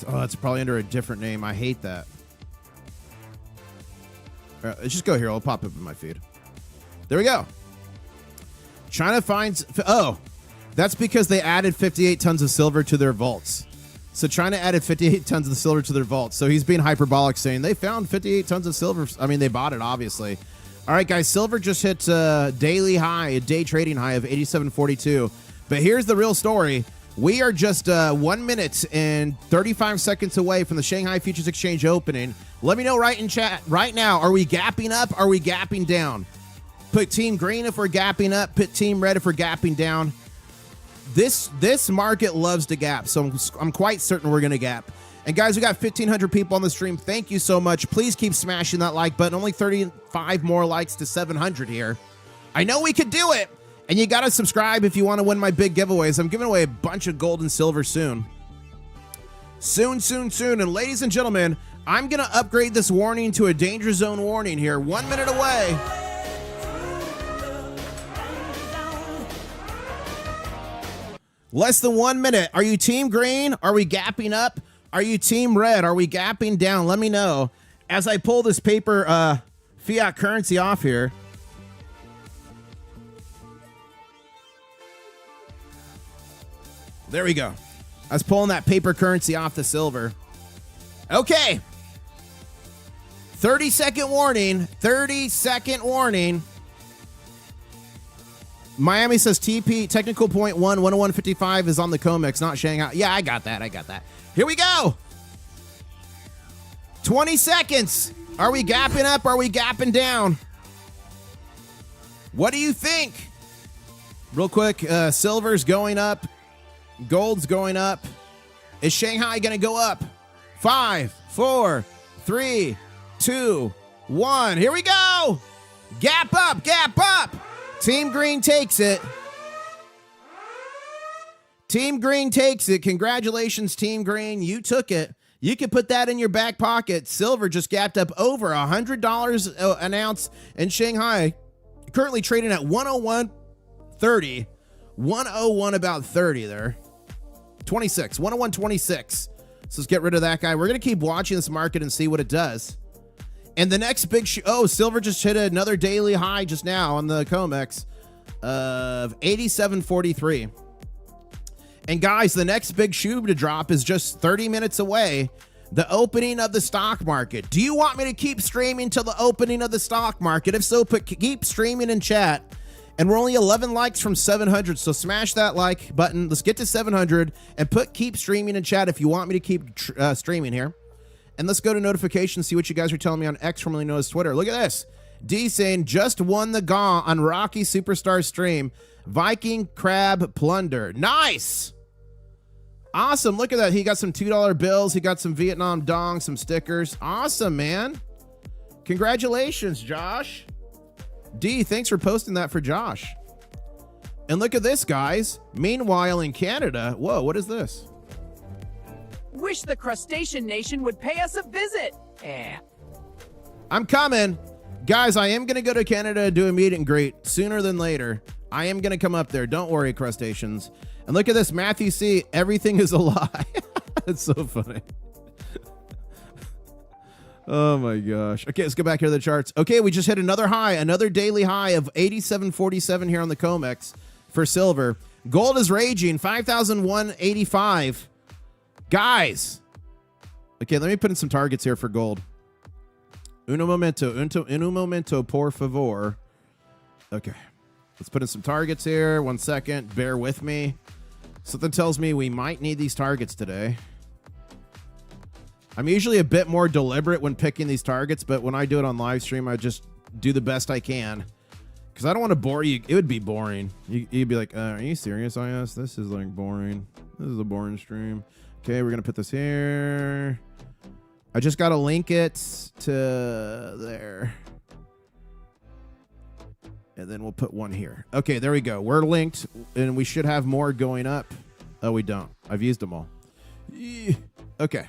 Oh, it's probably under a different name. I hate that. Let's just go here. I'll pop up in my feed. There we go. China finds... Oh, that's because they added 58 tons of silver to their vaults. So China added 58 tons of silver to their vaults. So he's being hyperbolic, saying they found 58 tons of silver. I mean, they bought it, obviously. All right, guys, silver just hit a daily high, a day trading high of 87.42. But here's the real story. We are just 1 minute and 35 seconds away from the Shanghai Futures Exchange opening. Let me know right in chat right now. Are we gapping up? Are we gapping down? Put team green if we're gapping up. Put team red if we're gapping down. This market loves to gap, so I'm quite certain we're going to gap. And guys, we got 1,500 people on the stream. Thank you so much. Please keep smashing that like button. Only 35 more likes to 700 here. I know we could do it. And you got to subscribe if you want to win my big giveaways. I'm giving away a bunch of gold and silver soon. Soon. And ladies and gentlemen, I'm going to upgrade this warning to a danger zone warning here. 1 minute away. Less than 1 minute. Are you team green? Are we gapping up? Are you team red? Are we gapping down? Let me know. As I pull this paper fiat currency off here. There we go. I was pulling that paper currency off the silver. Okay. 30-second warning. 30-second warning. Miami says TP, technical point 101.55 is on the Comex, not Shanghai. Yeah, I got that. Here we go. 20 seconds. Are we gapping up? Are we gapping down? What do you think? Real quick, silver's going up. Gold's going up. Is Shanghai going to go up? 5, 4, 3, 2, 1. Here we go. Gap up, gap up. Team Green takes it. Team Green takes it. Congratulations, Team Green. You took it. You can put that in your back pocket. Silver just gapped up over $100 an ounce in Shanghai. Currently trading at 101.30. 101 about 30 there. 26. 101.26. So let's get rid of that guy. We're going to keep watching this market and see what it does. And the next big silver just hit another daily high just now on the Comex of 87.43. And guys, the next big shoe to drop is just 30 minutes away. The opening of the stock market. Do you want me to keep streaming till the opening of the stock market? If so, keep streaming in chat. And we're only 11 likes from 700, so smash that like button. Let's get to 700 and keep streaming in chat if you want me to keep streaming here. And let's go to notifications, see what you guys are telling me on X, formerly known as Twitter. Look at this. D saying, just won the GAW on Rocky Superstar stream. Viking Crab Plunder. Nice! Awesome. Look at that. He got some $2 bills. He got some Vietnam dong, some stickers. Awesome, man. Congratulations, Josh. D, thanks for posting that for Josh. And look at this, guys. Meanwhile, in Canada, whoa, what is this? Wish the crustacean nation would pay us a visit. I'm coming. Guys, I am going to go to Canada and do a meet and greet sooner than later. I am going to come up there. Don't worry, crustaceans. And look at this, Matthew C. Everything is a lie. It's so funny. Oh my gosh. Okay, let's go back here to the charts. Okay, we just hit another high, another daily high of 87.47 here on the Comex for silver. Gold is raging, 5,185. Guys. Okay, let me put in some targets here for gold. Uno momento, por favor. Okay. Let's put in some targets here. 1 second. Bear with me. Something tells me we might need these targets today. I'm usually a bit more deliberate when picking these targets, but when I do it on live stream, I just do the best I can. Because I don't want to bore you. It would be boring. You'd be like, are you serious, IS? This is like boring. This is a boring stream. Okay, we're going to put this here. I just got to link it to there. And then we'll put one here. Okay, there we go. We're linked, and we should have more going up. Oh, we don't. I've used them all. Okay.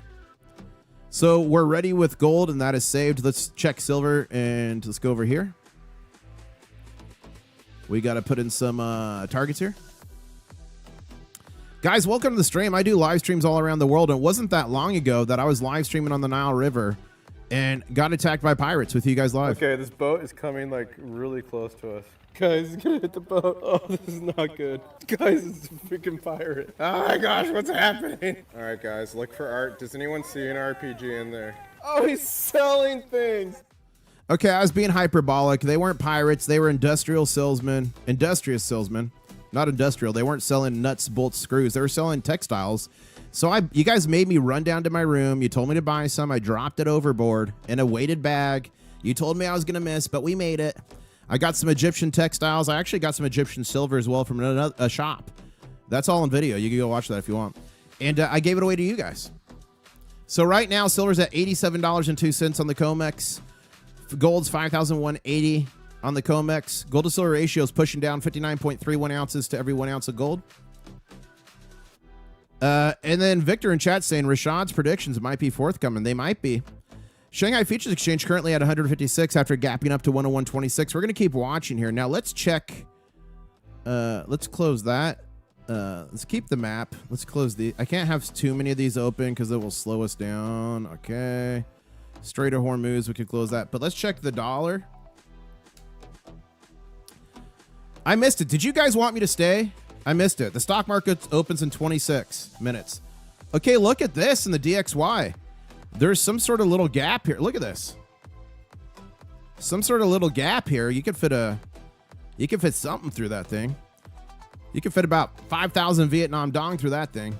So we're ready with gold, and that is saved. Let's check silver, and let's go over here. We got to put in some targets here. Guys, welcome to the stream. I do live streams all around the world, and it wasn't that long ago that I was live streaming on the Nile River and got attacked by pirates with you guys live. Okay, this boat is coming like really close to us. Guys, it's gonna hit the boat. Oh, this is not good. Guys, it's a freaking pirate. Oh my gosh, what's happening? All right, guys, look for art. Does anyone see an RPG in there? Oh, he's selling things. Okay, I was being hyperbolic. They weren't pirates. They were industrious salesmen. Not industrial. They weren't selling nuts, bolts, screws. They were selling textiles. So you guys made me run down to my room. You told me to buy some. I dropped it overboard in a weighted bag. You told me I was going to miss, but we made it. I got some Egyptian textiles. I actually got some Egyptian silver as well from a shop. That's all in video. You can go watch that if you want. And I gave it away to you guys. So right now, silver's at $87.02 on the Comex. Gold's 5,180 on the Comex. Gold to silver ratio is pushing down 59.31 ounces to every 1 ounce of gold. And then Victor in chat saying Rashad's predictions might be forthcoming. They might be. Shanghai Futures Exchange currently at 156 after gapping up to 101.26. We're going to keep watching here. Now let's check. Let's close that. Let's keep the map. Let's close the. I can't have too many of these open because it will slow us down. Okay. Strait of Hormuz, we could close that. But let's check the dollar. I missed it. Did you guys want me to stay? I missed it. The stock market opens in 26 minutes. Okay, look at this in the DXY. There's some sort of little gap here. Look at this. Some sort of little gap here. You could fit something through that thing. You could fit about 5,000 Vietnam dong through that thing.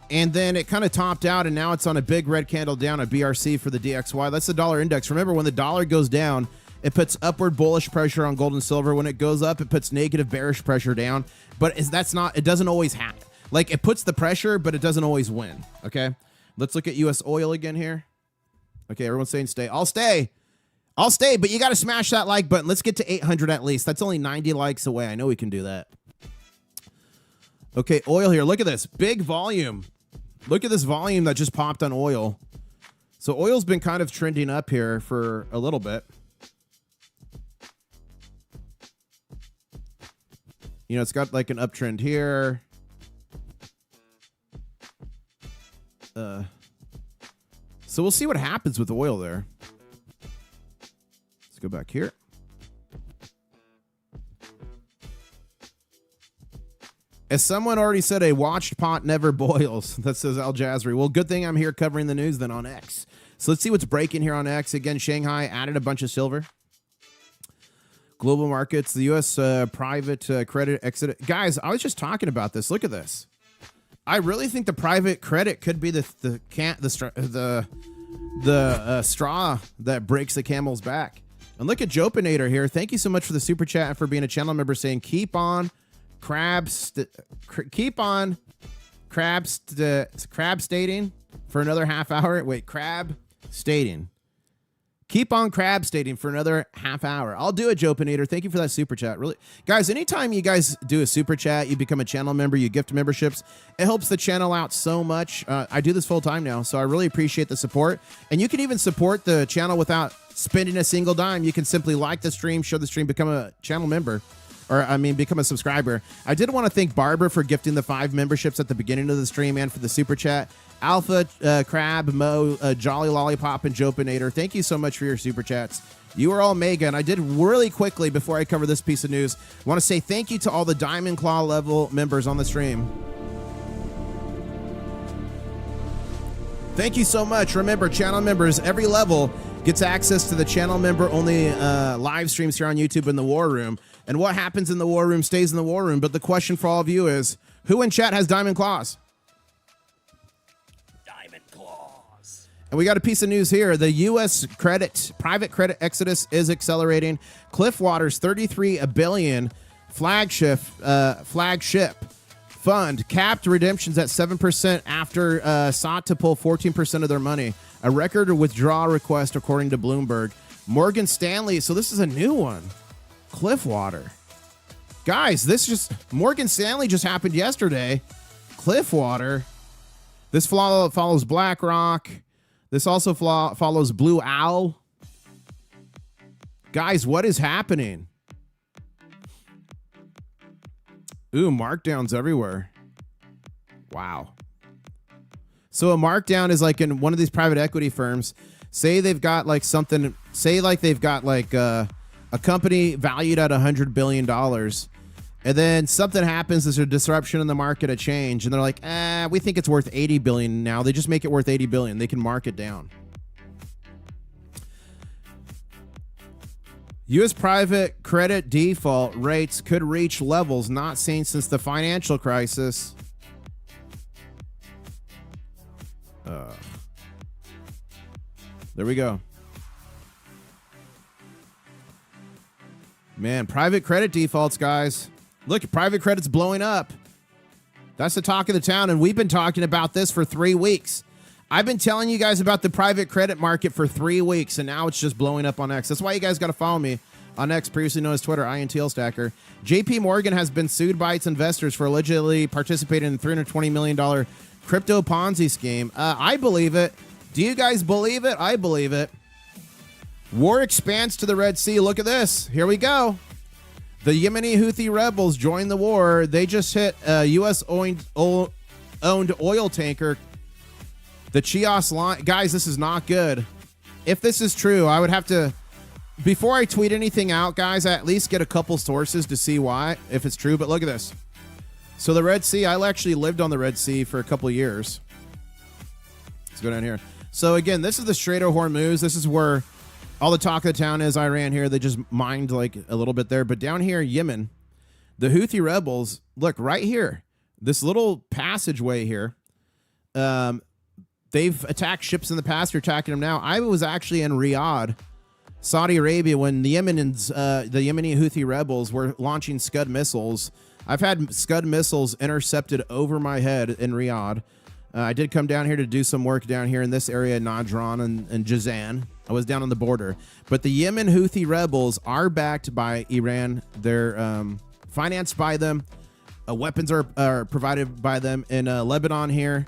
And then it kind of topped out, and now it's on a big red candle down at BRC for the DXY. That's the dollar index. Remember, when the dollar goes down, it puts upward bullish pressure on gold and silver. When it goes up, it puts negative bearish pressure down. But it doesn't always happen. Like, it puts the pressure, but it doesn't always win. Okay? Let's look at U.S. oil again here. Okay, everyone's saying stay. I'll stay. I'll stay, but you got to smash that like button. Let's get to 800 at least. That's only 90 likes away. I know we can do that. Okay, oil here. Look at this. Big volume. Look at this volume that just popped on oil. So oil's been kind of trending up here for a little bit. You know, it's got like an uptrend here. So we'll see what happens with oil there. Let's go back here. As someone already said, a watched pot never boils. That says Al Jazri. Well, good thing I'm here covering the news then on X. So let's see what's breaking here on X. Again, Shanghai added a bunch of silver. Global markets, the U.S. private credit exit. Guys, I was just talking about this. Look at this. I really think the private credit could be the straw that breaks the camel's back. And look at Geopolitical here. Thank you so much for the super chat and for being a channel member, saying keep on crab stating for another half hour. Wait, crab stating. Keep on crab stating for another half hour. I'll do it, Joepinator. Thank you for that super chat. Really, guys, anytime you guys do a super chat, you become a channel member, you gift memberships, it helps the channel out so much. I do this full time now, so I really appreciate the support. And you can even support the channel without spending a single dime. You can simply like the stream, share the stream, become a channel member. Or, I mean, become a subscriber. I did want to thank Barbara for gifting the 5 memberships at the beginning of the stream and for the super chat. Alpha, Crab, Mo, Jolly Lollipop, and Joepinator. Thank you so much for your super chats. You are all mega. And I did really quickly, before I cover this piece of news, want to say thank you to all the Diamond Claw level members on the stream. Thank you so much. Remember, channel members, every level gets access to the channel member only live streams here on YouTube in the War Room. And what happens in the War Room stays in the War Room. But the question for all of you is, who in chat has Diamond Claws? Diamond claws. And we got a piece of news here. The U.S. private credit exodus is accelerating. Cliffwater's $33 billion flagship fund capped redemptions at 7% after sought to pull 14% of their money. A record withdrawal request, according to Bloomberg. Morgan Stanley. So this is a new one. Cliffwater. Guys, Morgan Stanley just happened yesterday. Cliffwater. This follows BlackRock. This also follows Blue Owl. Guys, what is happening? Ooh, markdowns everywhere. Wow. So a markdown is like in one of these private equity firms. Say they've got like something. Say like they've got like a company valued at $100 billion. And then something happens. There's a disruption in the market, a change. And they're like, we think it's worth $80 billion now. They just make it worth $80 billion. They can mark it down. U.S. private credit default rates could reach levels not seen since the financial crisis. There we go. Man, private credit defaults, guys. Look, private credit's blowing up. That's the talk of the town, and we've been talking about this for 3 weeks. I've been telling you guys about the private credit market for 3 weeks, and now it's just blowing up on X. That's why you guys got to follow me on X, previously known as Twitter, Intl-Stacker. JP Morgan has been sued by its investors for allegedly participating in a $320 million crypto Ponzi scheme. I believe it. Do you guys believe it? I believe it. War expands to the Red Sea. Look at this. Here we go. The Yemeni Houthi rebels joined the war. They just hit a U.S.-owned oil tanker. The Chios line. Guys, this is not good. If this is true, I would have to, before I tweet anything out, guys, I at least get a couple sources to see why, if it's true. But look at this. So the Red Sea, I actually lived on the Red Sea for a couple of years. Let's go down here. So again, this is the Strait of Hormuz. This is where all the talk of the town is. Iran here. They just mined like a little bit there. But down here, Yemen, the Houthi rebels, look right here, this little passageway here. They've attacked ships in the past. They're attacking them now. I was actually in Riyadh, Saudi Arabia, when the Yemeni Houthi rebels were launching Scud missiles. I've had Scud missiles intercepted over my head in Riyadh. I did come down here to do some work down here in this area, Najran and Jazan. I was down on the border. But the Yemen Houthi rebels are backed by Iran. They're financed by them. Weapons are provided by them. In Lebanon here,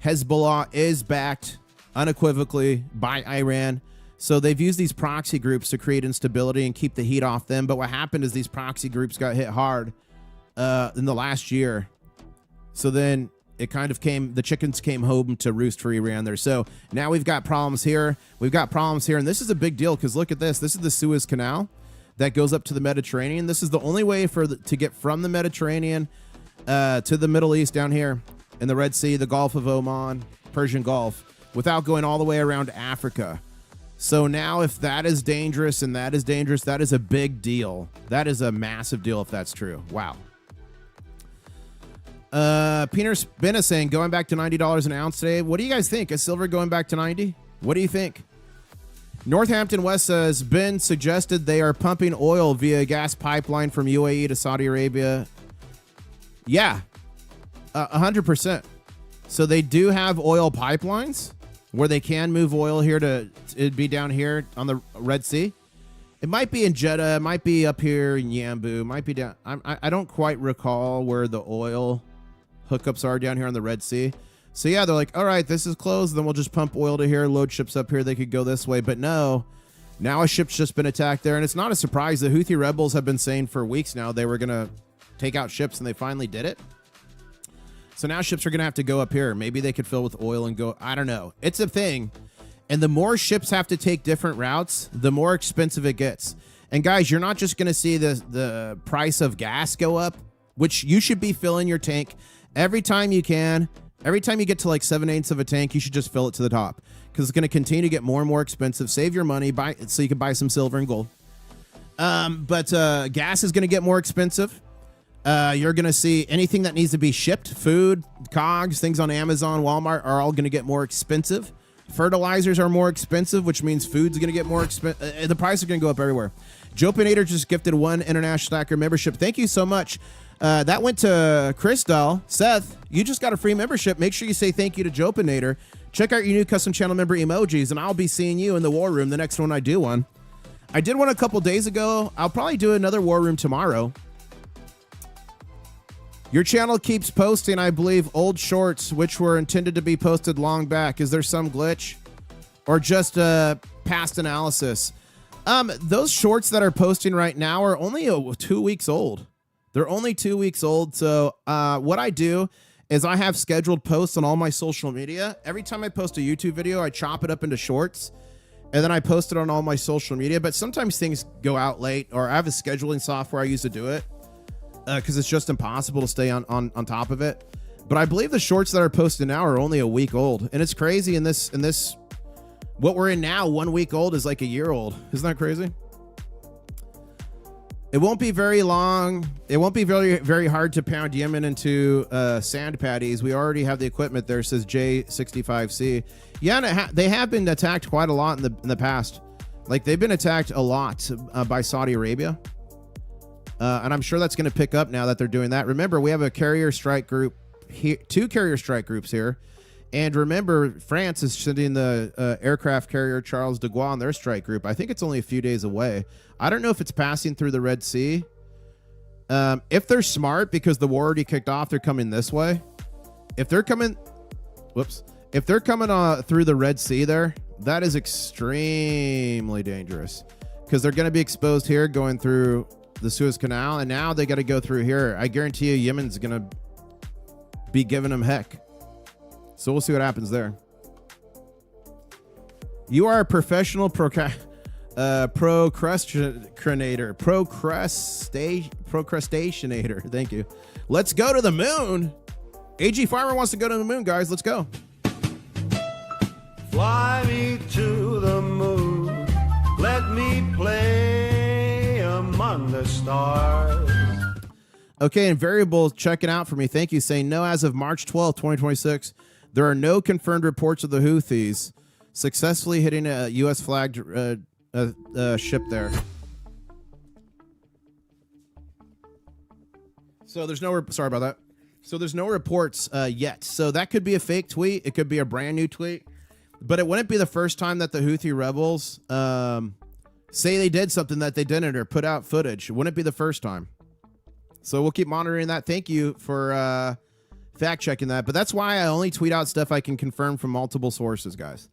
Hezbollah is backed unequivocally by Iran. So they've used these proxy groups to create instability and keep the heat off them. But what happened is these proxy groups got hit hard in the last year. So then it kind of the chickens came home to roost for Iran there. So now we've got problems here. We've got problems here. And this is a big deal because look at this. This is the Suez Canal that goes up to the Mediterranean. This is the only way to get from the Mediterranean to the Middle East down here in the Red Sea, the Gulf of Oman, Persian Gulf, without going all the way around Africa. So now if that is dangerous and that is dangerous, that is a big deal. That is a massive deal if that's true. Wow. Peter Spina saying, going back to $90 an ounce today. What do you guys think? Is silver going back to 90? What do you think? Northampton West has been suggested they are pumping oil via gas pipeline from UAE to Saudi Arabia. Yeah, 100%. So they do have oil pipelines where they can move oil here it'd be down here on the Red Sea. It might be in Jeddah, it might be up here in Yanbu, might be down. I don't quite recall where the oil hookups are down here on the Red Sea. So yeah, they're like, all right, this is closed, then we'll just pump oil to here, load ships up here, they could go this way. But no, now a ship's just been attacked there, and it's not a surprise. The Houthi rebels have been saying for weeks now they were gonna take out ships, and they finally did it. So now ships are going to have to go up here. Maybe they could fill with oil and go. I don't know. It's a thing. And the more ships have to take different routes, the more expensive it gets. And guys, you're not just going to see the price of gas go up, which you should be filling your tank every time you can. Every time you get to like 7/8 of a tank, you should just fill it to the top because it's going to continue to get more and more expensive. Save your money so you can buy some silver and gold. But gas is going to get more expensive. You're going to see anything that needs to be shipped, food, cogs, things on Amazon, Walmart are all going to get more expensive. Fertilizers are more expensive, which means food's going to get more expensive. The price is going to go up everywhere. Geopolitical just gifted 1 International Stacker membership. Thank you so much. That went to Crystal. Seth, you just got a free membership. Make sure you say thank you to Geopolitical. Check out your new custom channel member emojis, and I'll be seeing you in the war room the next one I do one. I did one a couple days ago. I'll probably do another war room tomorrow. Your channel keeps posting, I believe, old shorts, which were intended to be posted long back. Is there some glitch or just past analysis? Those shorts that are posting right now are only 2 weeks old. They're only 2 weeks old. So what I do is I have scheduled posts on all my social media. Every time I post a YouTube video, I chop it up into shorts and then I post it on all my social media. But sometimes things go out late, or I have a scheduling software I use to do it. Because it's just impossible to stay on top of it. But I believe the shorts that are posted now are only a week old. And it's crazy in this, what we're in now, 1 week old is like a year old. Isn't that crazy? It won't be very long. It won't be very, very hard to pound Yemen into sand patties. We already have the equipment there, says J65C. Yeah, they have been attacked quite a lot in the past. Like, they've been attacked a lot by Saudi Arabia. And I'm sure that's going to pick up now that they're doing that. Remember, we have a carrier strike group here, 2 carrier strike groups here. And remember, France is sending the aircraft carrier Charles de Gaulle on their strike group. I think it's only a few days away. I don't know if it's passing through the Red Sea. If they're smart, because the war already kicked off, they're coming this way. If they're coming, if they're coming through the Red Sea there, that is extremely dangerous. Because they're going to be exposed here going through the Suez Canal, and now they got to go through here. I guarantee you Yemen's going to be giving them heck. So we'll see what happens there. You are a professional procrastinator. Thank you. Let's go to the moon. AG Farmer wants to go to the moon, guys. Let's go. Fly me to the moon. Let me play among the stars. Okay, and Variable checking out for me. Thank you. Saying no, as of March 12th, 2026, there are no confirmed reports of the Houthis successfully hitting a U.S. flagged ship there. So there's no, sorry about that. So there's no reports yet. So that could be a fake tweet. It could be a brand new tweet. But it wouldn't be the first time that the Houthi rebels say they did something that they didn't or put out footage. It wouldn't be the first time. So we'll keep monitoring that. Thank you for fact checking that. But that's why I only tweet out stuff I can confirm from multiple sources, guys.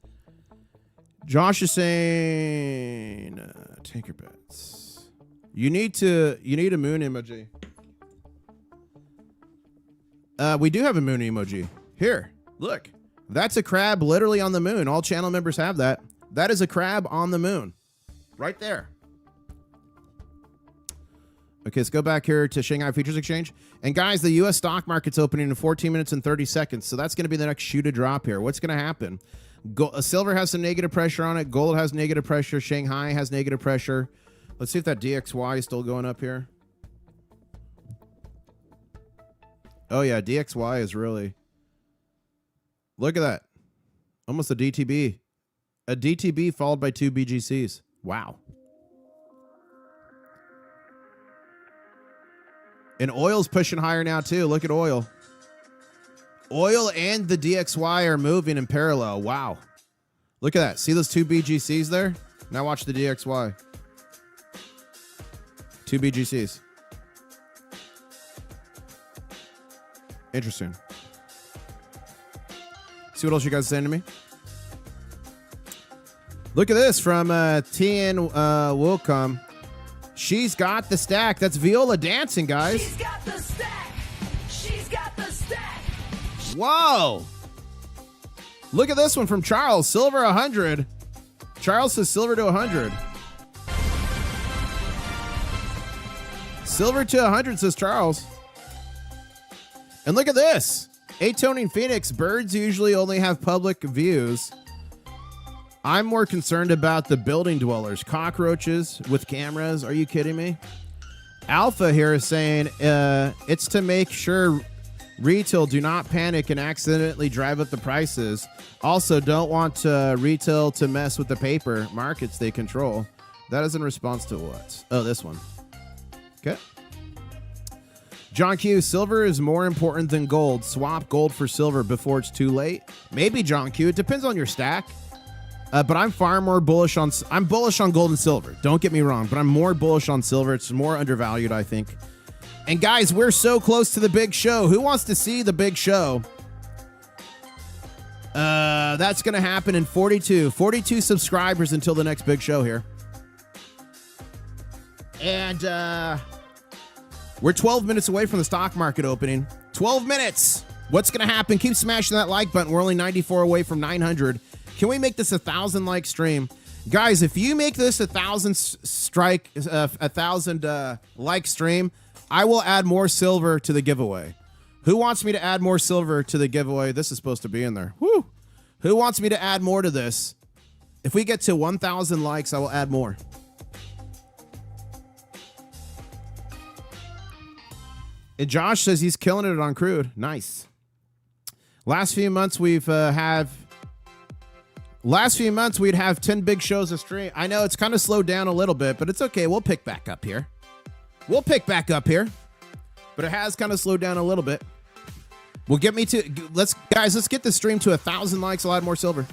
Josh is saying, take your bets. You need a moon emoji. We do have a moon emoji. Here, look. That's a crab literally on the moon. All channel members have that. That is a crab on the moon. Right there. Okay, let's go back here to Shanghai Futures Exchange. And guys, the U.S. stock market's opening in 14 minutes and 30 seconds. So that's going to be the next shoe to drop here. What's going to happen? Silver has some negative pressure on it. Gold has negative pressure. Shanghai has negative pressure. Let's see if that DXY is still going up here. Oh, yeah, DXY is really... Look at that. Almost a DTB. A DTB followed by 2 BGCs. Wow. And oil's pushing higher now, too. Look at oil. Oil and the DXY are moving in parallel. Wow. Look at that. See those 2 BGCs there? Now watch the DXY. 2 BGCs. Interesting. See what else you guys are saying to me? Look at this from TN Wilcom. She's got the stack. That's Viola dancing, guys. She's got the stack. She's got the stack. Whoa. Look at this one from Charles. Silver 100. Charles says silver to 100. Silver to 100 says Charles. And look at this. Atoning Phoenix. Birds usually only have public views. I'm more concerned about the building dwellers. Cockroaches with cameras. Are you kidding me? Alpha here is saying it's to make sure retail do not panic and accidentally drive up the prices. Also, don't want retail to mess with the paper markets they control. That is in response to what? Oh, this one. Okay. John Q, silver is more important than gold. Swap gold for silver before it's too late. Maybe, John Q. It depends on your stack. But I'm far more bullish on... I'm bullish on gold and silver. Don't get me wrong. But I'm more bullish on silver. It's more undervalued, I think. And guys, we're so close to the big show. Who wants to see the big show? That's going to happen in 42 subscribers until the next big show here. And we're 12 minutes away from the stock market opening. 12 minutes. What's going to happen? Keep smashing that like button. We're only 94 away from 900. Can we make this a 1,000 like stream? Guys, if you make this a 1,000 like stream, I will add more silver to the giveaway. Who wants me to add more silver to the giveaway? This is supposed to be in there. Woo! Who wants me to add more to this? If we get to 1,000 likes, I will add more. And Josh says he's killing it on crude. Nice. Last few months we'd have 10 big shows a stream. I know it's kind of slowed down a little bit, but it's okay. We'll pick back up here. But it has kind of slowed down a little bit. We'll get me to let's get the stream to 1,000 likes. I'll add more silver.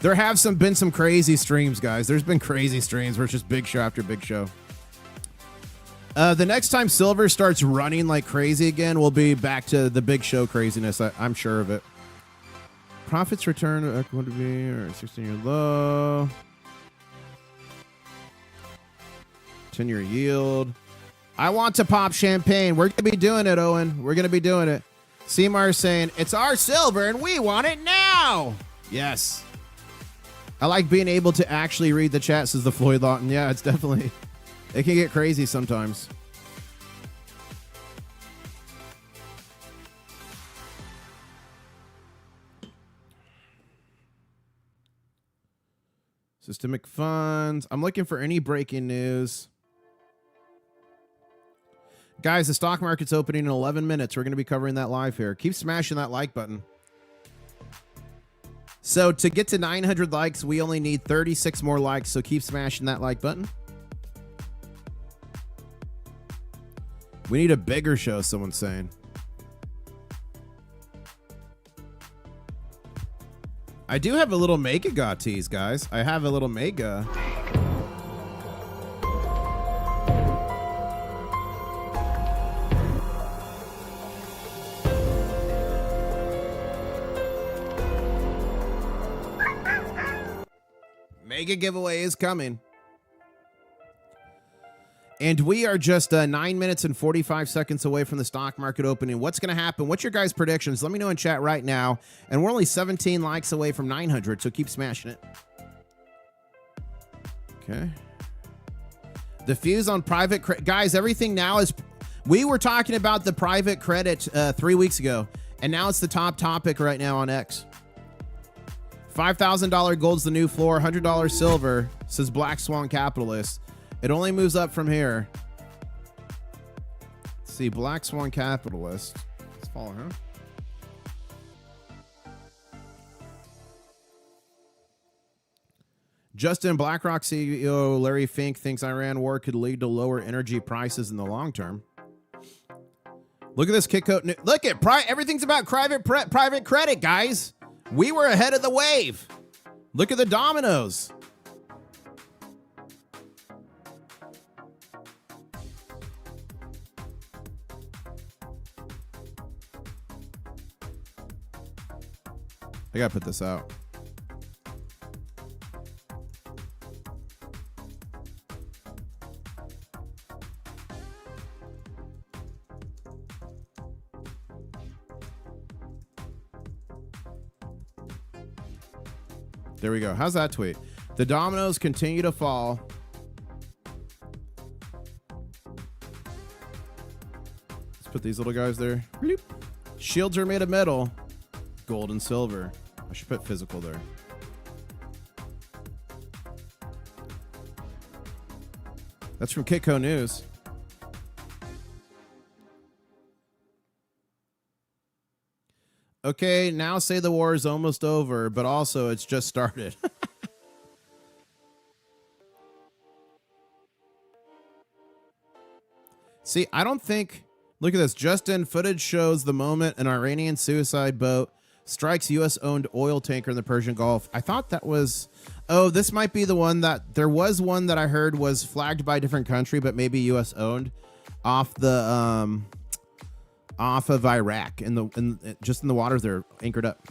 There have been some crazy streams, guys. There's been crazy streams where it's just big show after big show. The next time silver starts running like crazy again, we'll be back to the big show craziness. I'm sure of it. Profits return to equity or 16-year low. 10-year yield. I want to pop champagne. We're going to be doing it, Owen. We're going to be doing it. Seymour saying, it's our silver and we want it now. Yes. I like being able to actually read the chat, says the Floyd Lawton. Yeah, it's definitely... It can get crazy sometimes. Systemic funds. I'm looking for any breaking news. Guys, the stock market's opening in 11 minutes. We're going to be covering that live here. Keep smashing that like button. So to get to 900 likes, we only need 36 more likes. So keep smashing that like button. We need a bigger show, someone's saying. I do have a little mega got tease, guys. I have a little mega. Mega giveaway is coming. And we are just 9 minutes and 45 seconds away from the stock market opening. What's going to happen? What's your guys' predictions? Let me know in chat right now. And we're only 17 likes away from 900, so keep smashing it. Okay. The fuse on private credit. Guys, everything now is... We were talking about the private credit 3 weeks ago, and now it's the top topic right now on X. $5,000 gold's the new floor. $100 silver, says Black Swan Capitalist. It only moves up from here. Let's see, Black Swan Capitalist. Let's follow him. Justin, BlackRock CEO Larry Fink thinks Iran war could lead to lower energy prices in the long term. Look at this kick-out. Look at everything's about private credit, guys. We were ahead of the wave. Look at the dominoes. I gotta put this out. There we go. How's that tweet? The dominoes continue to fall. Let's put these little guys there. Bloop. Shields are made of metal. Gold and silver. I should put physical there. That's from Kitco News. Okay, now say the war is almost over, but also it's just started. See, I don't think... Look at this. Just in, footage shows the moment an Iranian suicide boat strikes U.S.-owned oil tanker in the Persian Gulf. I thought that was... Oh, this might be the one that... There was one that I heard was flagged by a different country, but maybe U.S.-owned off the... off of Iraq, just in the waters there, anchored up.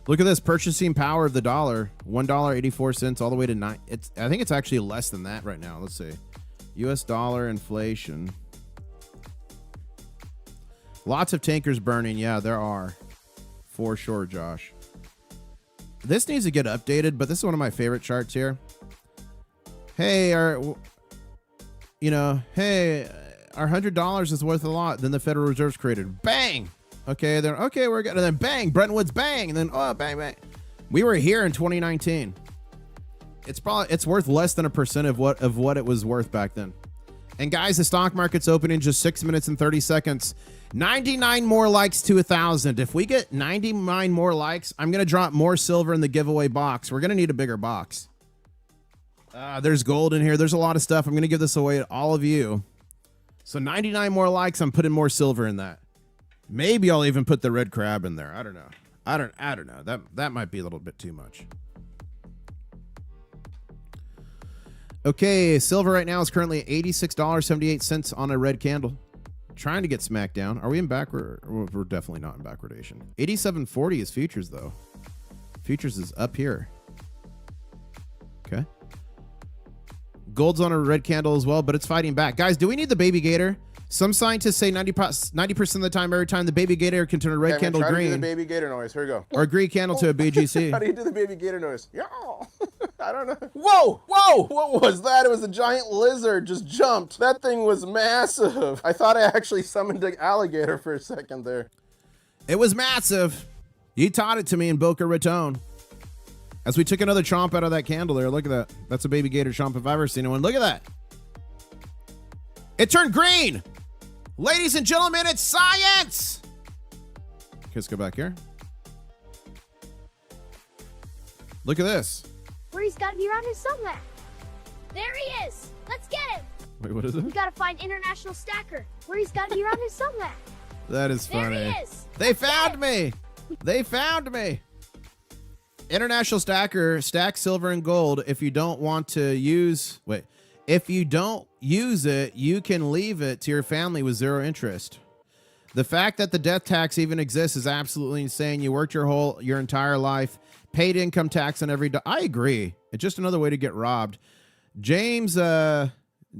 Look at this purchasing power of the dollar, $1.84 all the way to 9. I think it's actually less than that right now. Let's see, U.S. dollar inflation. Lots of tankers burning. Yeah, there are, for sure, Josh. This needs to get updated, but this is one of my favorite charts here. Hey, hey, our $100 is worth a lot. Then the Federal Reserve's created. Bang. Okay, then we're good. And then bang, Brentwood's bang, and then bang, bang. We were here in 2019. It's worth less than 1% of what it was worth back then. And guys, the stock market's open in just 6 minutes and 30 seconds. 99 more likes to 1,000. If we get 99 more likes, I'm gonna drop more silver in the giveaway box. We're gonna need a bigger box. There's gold in here. There's a lot of stuff. I'm going to give this away to all of you. So 99 more likes. I'm putting more silver in that. Maybe I'll even put the red crab in there. I don't know. I don't know. That might be a little bit too much. Okay, silver right now is currently $86.78 on a red candle. Trying to get smacked down. Are we in backward? We're definitely not in backwardation. 87.40 is futures though. Futures is up here. Okay. Gold's on a red candle as well, but it's fighting back. Guys, do we need the baby gator? Some scientists say 90% of the time, every time the baby gator can turn a red candle green. Do the baby gator noise. Here we go. Or a green candle to a BGC. How do you do the baby gator noise? Yeah. I don't know. Whoa, whoa. What was that? It was a giant lizard just jumped. That thing was massive. I thought I actually summoned an alligator for a second there. It was massive. You taught it to me in Boca Raton. As we took another chomp out of that candle there. Look at that. That's a baby gator chomp if I've ever seen one. Look at that. It turned green. Ladies and gentlemen, it's science. Okay, let's go back here. Look at this. Where he's got to be around here somewhere. There he is. Let's get him. Wait, what is it? We gotta find International Stacker, where he's gotta be around here somewhere. That is There funny. he is. They found me. They found me. International Stacker stacks silver and gold. If you don't want to use, if you don't use it, you can leave it to your family with zero interest. The fact that the death tax even exists is absolutely insane. You worked your entire life, paid income tax on every. I agree. It's just another way to get robbed. James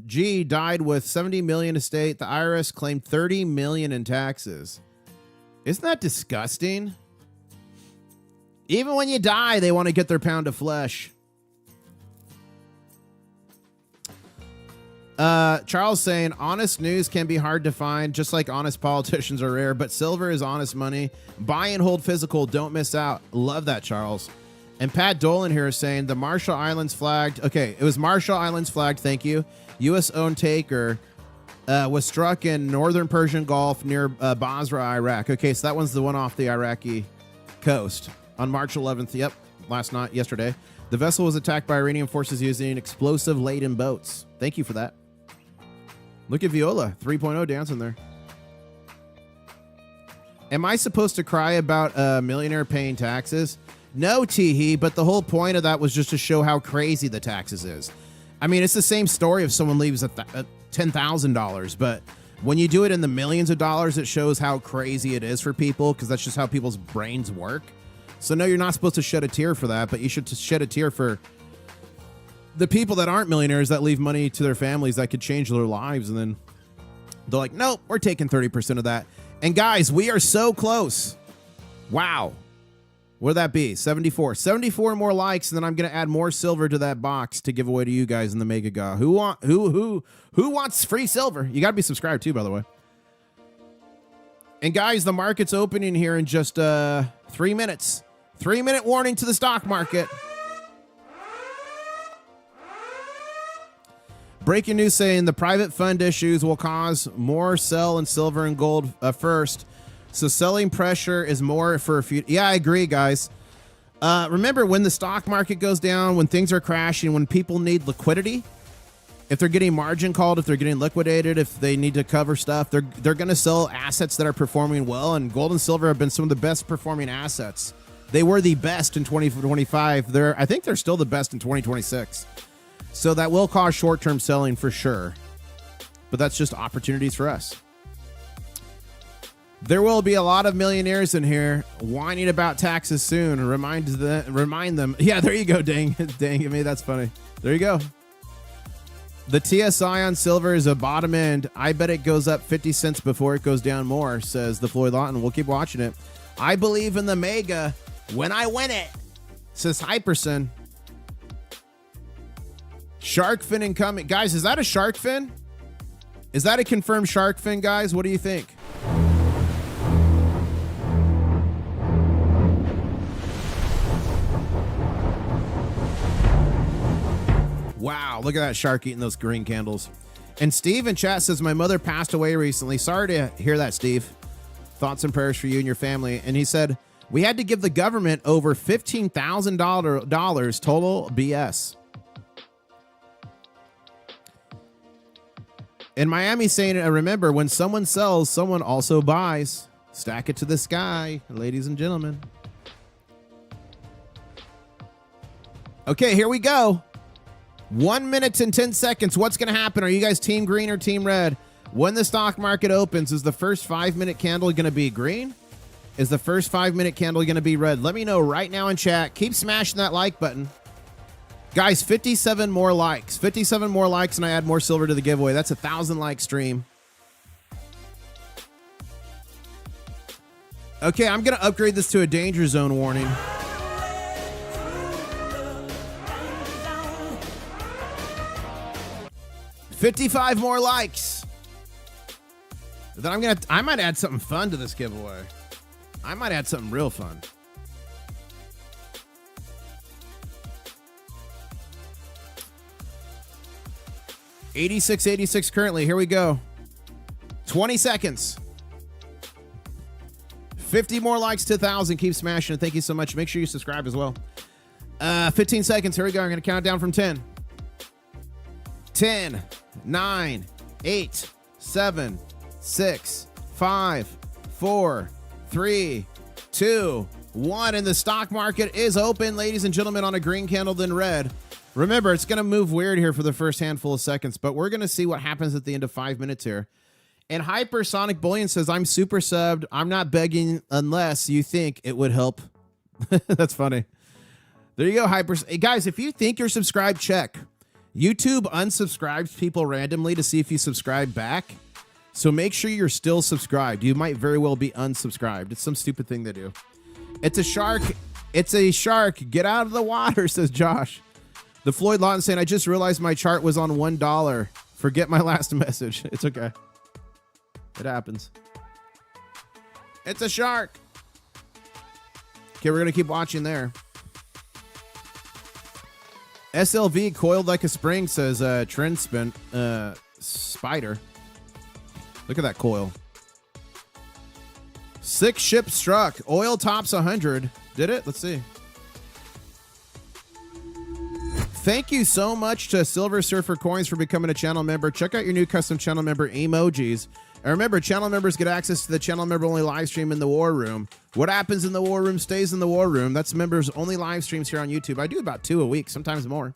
G died with 70 million estate. The IRS claimed 30 million in taxes. Isn't that disgusting? Even when you die, they want to get their pound of flesh. Charles saying, honest news can be hard to find, just like honest politicians are rare, but silver is honest money. Buy and hold physical. Don't miss out. Love that, Charles. And Pat Dolan here is saying the Marshall Islands flagged. Okay, it was Marshall Islands flagged. Thank you. U.S.-owned taker was struck in northern Persian Gulf near Basra, Iraq. Okay, so that one's the one off the Iraqi coast on March 11th. Yep, yesterday. The vessel was attacked by Iranian forces using explosive-laden boats. Thank you for that. Look at Viola 3.0 dancing there. Am I supposed to cry about a millionaire paying taxes? No, Teehee, but the whole point of that was just to show how crazy the taxes is. I mean, it's the same story if someone leaves $10,000, but when you do it in the millions of dollars, it shows how crazy it is for people, because that's just how people's brains work. So no, you're not supposed to shed a tear for that, but you should shed a tear for the people that aren't millionaires that leave money to their families that could change their lives. And then they're like, nope, we're taking 30% of that. And guys, we are so close. Wow. What'd that be? 74. 74 more likes, and then I'm going to add more silver to that box to give away to you guys in the Mega Gaw. Who wants free silver? You got to be subscribed too, by the way. And guys, the market's opening here in just 3 minutes. 3-minute warning to the stock market. Breaking news saying the private fund issues will cause more sell in silver and gold first. So selling pressure is more for a few. Yeah, I agree, guys. Remember, when the stock market goes down, when things are crashing, when people need liquidity, if they're getting margin called, if they're getting liquidated, if they need to cover stuff, they're going to sell assets that are performing well. And gold and silver have been some of the best performing assets. They were the best in 2025. I think they're still the best in 2026. So that will cause short-term selling for sure. But that's just opportunities for us. There will be a lot of millionaires in here whining about taxes soon. Remind them. Yeah, there you go, dang me. That's funny. There you go. The TSI on silver is a bottom end. I bet it goes up 50 cents before it goes down more, says the Floyd Lawton. We'll keep watching it. I believe in the mega when I win it, says Hyperson. Shark fin incoming. Guys, is that a shark fin? Is that a confirmed shark fin, guys? What do you think? Wow, look at that shark eating those green candles. And Steve in chat says, my mother passed away recently. Sorry to hear that, Steve. Thoughts and prayers for you and your family. And he said, we had to give the government over $15,000 total BS. In Miami saying, remember, when someone sells, someone also buys. Stack it to the sky, ladies and gentlemen. Okay, here we go. 1 minute and 10 seconds. What's going to happen? Are you guys team green or team red? When the stock market opens, is the first 5-minute candle going to be green? Is the first 5-minute candle going to be red? Let me know right now in chat. Keep smashing that like button. Guys, 57 more likes. 57 more likes and I add more silver to the giveaway. That's a 1,000-like stream. Okay, I'm going to upgrade this to a danger zone warning. $55 more likes. Then I might add something fun to this giveaway. I might add something real fun. $86.86 currently. Here we go. 20 seconds. 50 more likes to 1,000. Keep smashing it. Thank you so much. Make sure you subscribe as well. 15 seconds. Here we go. I'm going to count down from 10. 10, 9, 8, 7, 6, 5, 4, 3, 2, 1. And the stock market is open, ladies and gentlemen, on a green candle, then red. Remember, it's going to move weird here for the first handful of seconds, but we're going to see what happens at the end of 5 minutes here. And Hypersonic Bullion says, I'm super subbed. I'm not begging unless you think it would help. That's funny. There you go, Hey, guys, if you think you're subscribed, check. YouTube unsubscribes people randomly to see if you subscribe back. So make sure you're still subscribed. You might very well be unsubscribed. It's some stupid thing they do. It's a shark. It's a shark. Get out of the water, says Josh. The Floyd Lawton saying, I just realized my chart was on $1. Forget my last message. It's okay. It happens. It's a shark. Okay, we're going to keep watching there. SLV coiled like a spring, says Trend Spin Spider. Look at that coil. 6 ships struck. Oil tops 100. Did it? Let's see. Thank you so much to Silver Surfer Coins for becoming a channel member. Check out your new custom channel member emojis. And remember, channel members get access to the channel member only live stream in the War Room. What happens in the War Room stays in the War Room. That's members only live streams here on YouTube. I do about 2 a week, sometimes more.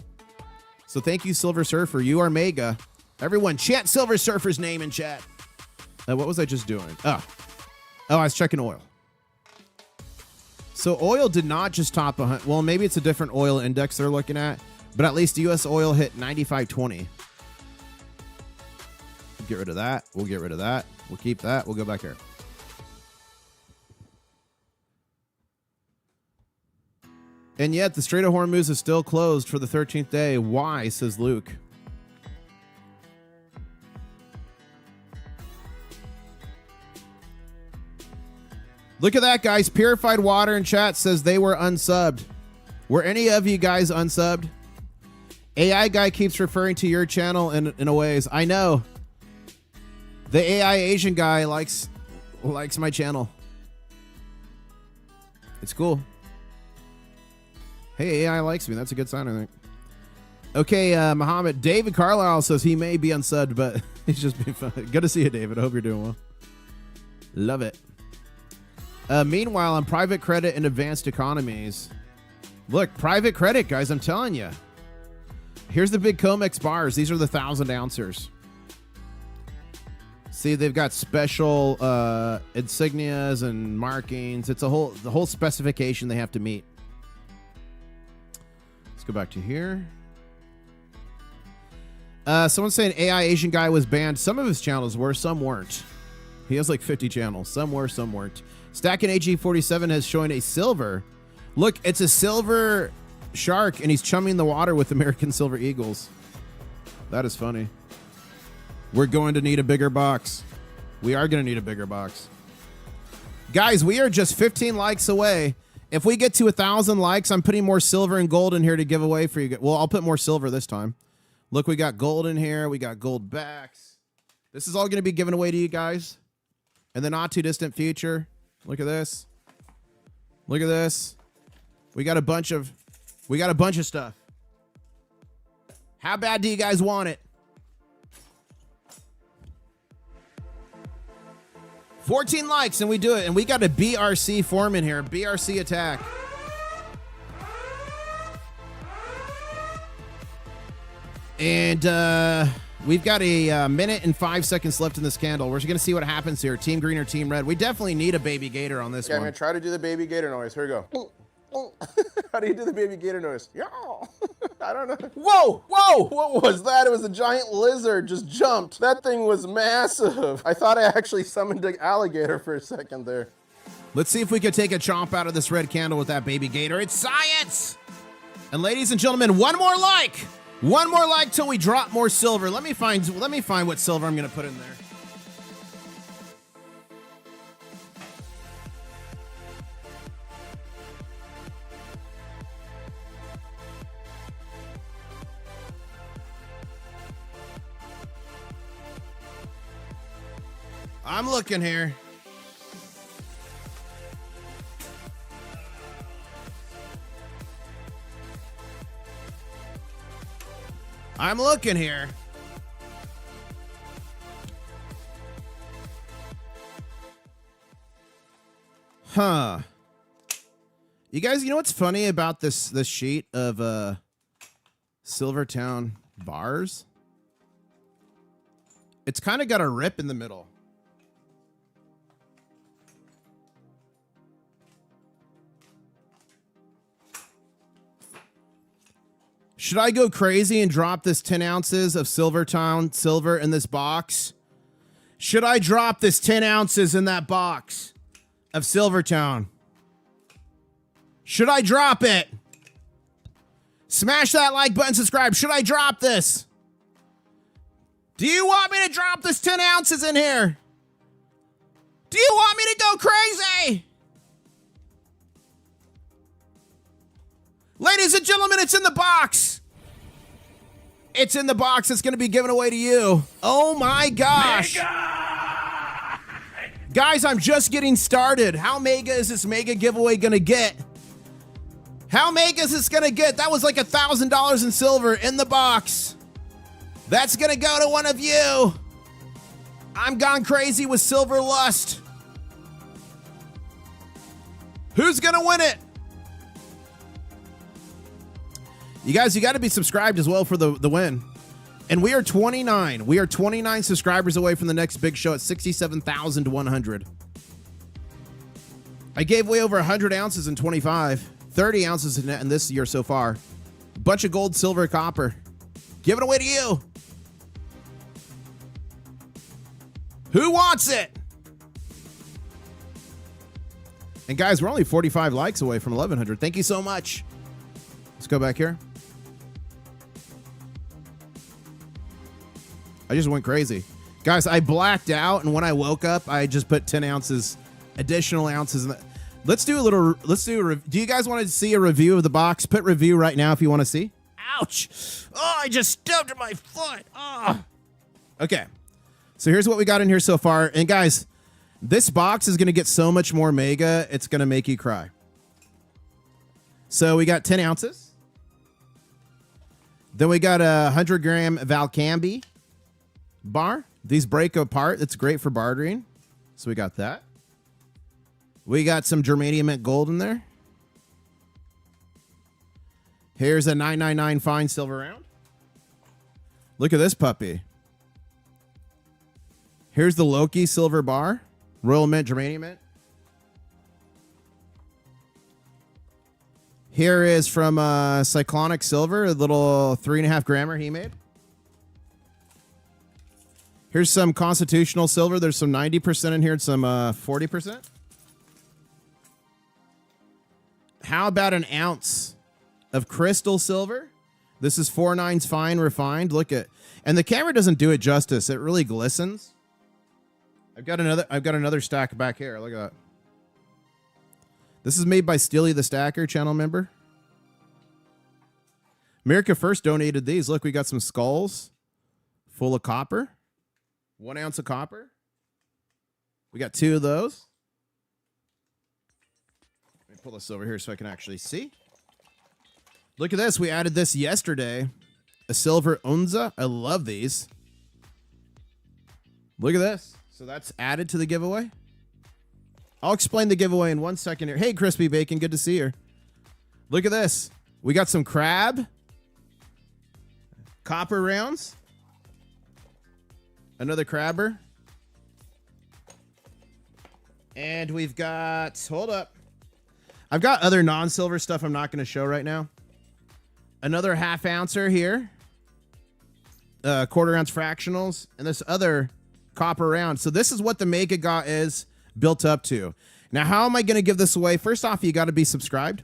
So thank you, Silver Surfer. You are mega. Everyone, chant Silver Surfer's name in chat. What was I just doing? Oh, I was checking oil. So oil did not just top 100. Well, maybe it's a different oil index they're looking at, but at least U.S. oil hit 95.20. Get rid of that. We'll get rid of that. We'll keep that. We'll go back here. And yet the Strait of Hormuz is still closed for the 13th day. Why, says Luke. Look at that, guys. Purified Water in chat says they were unsubbed. Were any of you guys unsubbed? AI guy keeps referring to your channel in a ways. I know. The AI Asian guy likes my channel. It's cool. Hey, AI likes me. That's a good sign, I think. Okay, Muhammad. David Carlisle says he may be unsubbed, but he's just being fun. Good to see you, David. I hope you're doing well. Love it. Meanwhile, on private credit and advanced economies. Look, private credit, guys, I'm telling you. Here's the big Comex bars. These are the 1,000 ounces. See, they've got special insignias and markings. It's the whole specification they have to meet. Let's go back to here. Someone's saying AI Asian guy was banned. Some of his channels were, some weren't. He has like 50 channels. Some were, some weren't. Stacking AG47 has shown a silver. Look, it's a silver shark, and he's chumming the water with American silver eagles. That is funny. We're going to need a bigger box. We are going to need a bigger box. Guys, we are just 15 likes away. If we get to 1,000 likes, I'm putting more silver and gold in here to give away for you. Well, I'll put more silver this time. Look, we got gold in here. We got gold backs. This is all going to be given away to you guys in the not too distant future. Look at this. Look at this. We got a bunch of stuff. How bad do you guys want it? 14 likes and we do it. And we got a BRC form in here. BRC attack. And we've got a minute and 5 seconds left in this candle. We're going to see what happens here. Team green or team red. We definitely need a baby gator on this one. I'm going to try to do the baby gator noise. Here we go. How do you do the baby gator noise? Yeah. I don't know. Whoa, whoa, what was that? It was a giant lizard just jumped. That thing was massive. I thought I actually summoned an alligator for a second there. Let's see if we could take a chomp out of this red candle with that baby gator. It's science. And ladies and gentlemen, one more like till we drop more silver. Let me find what silver I'm going to put in there. I'm looking here. I'm looking here. Huh. You guys, you know what's funny about this sheet of Silvertown bars? It's kind of got a rip in the middle. Should I go crazy and drop this 10 ounces of Silvertown silver in this box? Should I drop this 10 ounces in that box of Silvertown? Should I drop it? Smash that like button, subscribe. Should I drop this? Do you want me to drop this 10 ounces in here? Do you want me to go crazy? Ladies and gentlemen, it's in the box. It's in the box. It's going to be given away to you. Oh my gosh. Mega! Guys, I'm just getting started. How mega is this mega giveaway going to get? How mega is this going to get? That was like $1,000 in silver in the box. That's going to go to one of you. I'm gone crazy with silver lust. Who's going to win it? You guys, you got to be subscribed as well for the win. And we are 29. We are 29 subscribers away from the next big show at 67,100. I gave away over 100 ounces in 25. 30 ounces in this year so far. A bunch of gold, silver, copper. Give it away to you. Who wants it? And guys, we're only 45 likes away from 1,100. Thank you so much. Let's go back here. I just went crazy. Guys, I blacked out, and when I woke up, I just put 10 ounces, additional ounces in the... Let's do do you guys want to see a review of the box? Put review right now if you want to see. Ouch. Oh, I just stubbed my foot. Oh. Okay. So here's what we got in here so far. And guys, this box is going to get so much more mega, it's going to make you cry. So we got 10 ounces. Then we got a 100-gram Valcambi bar. These break apart. It's great for bartering. So we got that. We got some germanium mint gold in there. Here's a 999 fine silver round. Look at this puppy. Here's the Loki silver bar. Royal mint, germanium mint. Here is from Cyclonic Silver, a little 3.5 grammer he made. Here's some Constitutional Silver. There's some 90% in here and some 40%. How about an ounce of Crystal Silver? This is 4/9 fine refined. Look at, and the camera doesn't do it justice. It really glistens. I've got another stack back here. Look at that. This is made by Steely the Stacker, channel member. America First donated these. Look, we got some skulls full of copper. 1 ounce of copper. We got 2 of those. Let me pull this over here so I can actually see. Look at this. We added this yesterday. A silver unza. I love these. Look at this. So that's added to the giveaway. I'll explain the giveaway in 1 second here. Hey, Crispy Bacon. Good to see you. Look at this. We got some crab. Copper rounds. Another crabber. And we've got, hold up. I've got other non-silver stuff I'm not going to show right now. Another 1/2 ouncer here. 1/4 ounce fractionals. And this other copper round. So this is what the Mega Got is built up to. Now, how am I going to give this away? First off, you got to be subscribed.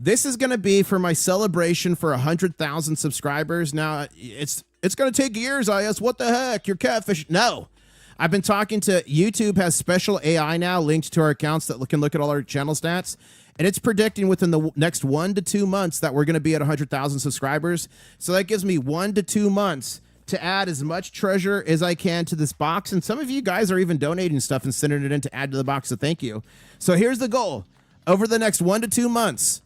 This is going to be for my celebration for 100,000 subscribers. Now, it's going to take years, IS. What the heck? You're catfish. No. I've been talking to YouTube has special AI now linked to our accounts that can look at all our channel stats. And it's predicting within the next 1 to 2 months that we're going to be at 100,000 subscribers. So that gives me 1 to 2 months to add as much treasure as I can to this box. And some of you guys are even donating stuff and sending it in to add to the box. So thank you. So here's the goal. Over the next 1 to 2 months,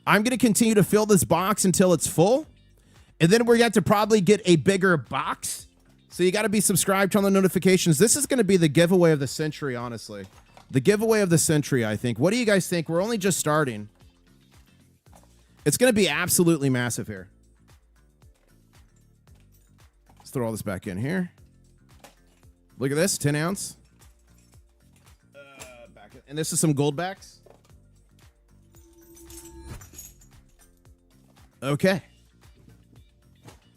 I'm going to continue to fill this box until it's full. And then we're going to probably get a bigger box. So you got to be subscribed, turn on the notifications. This is going to be the giveaway of the century, honestly. The giveaway of the century, I think. What do you guys think? We're only just starting. It's going to be absolutely massive here. Let's throw all this back in here. Look at this, 10 ounce. And this is some gold backs. Okay.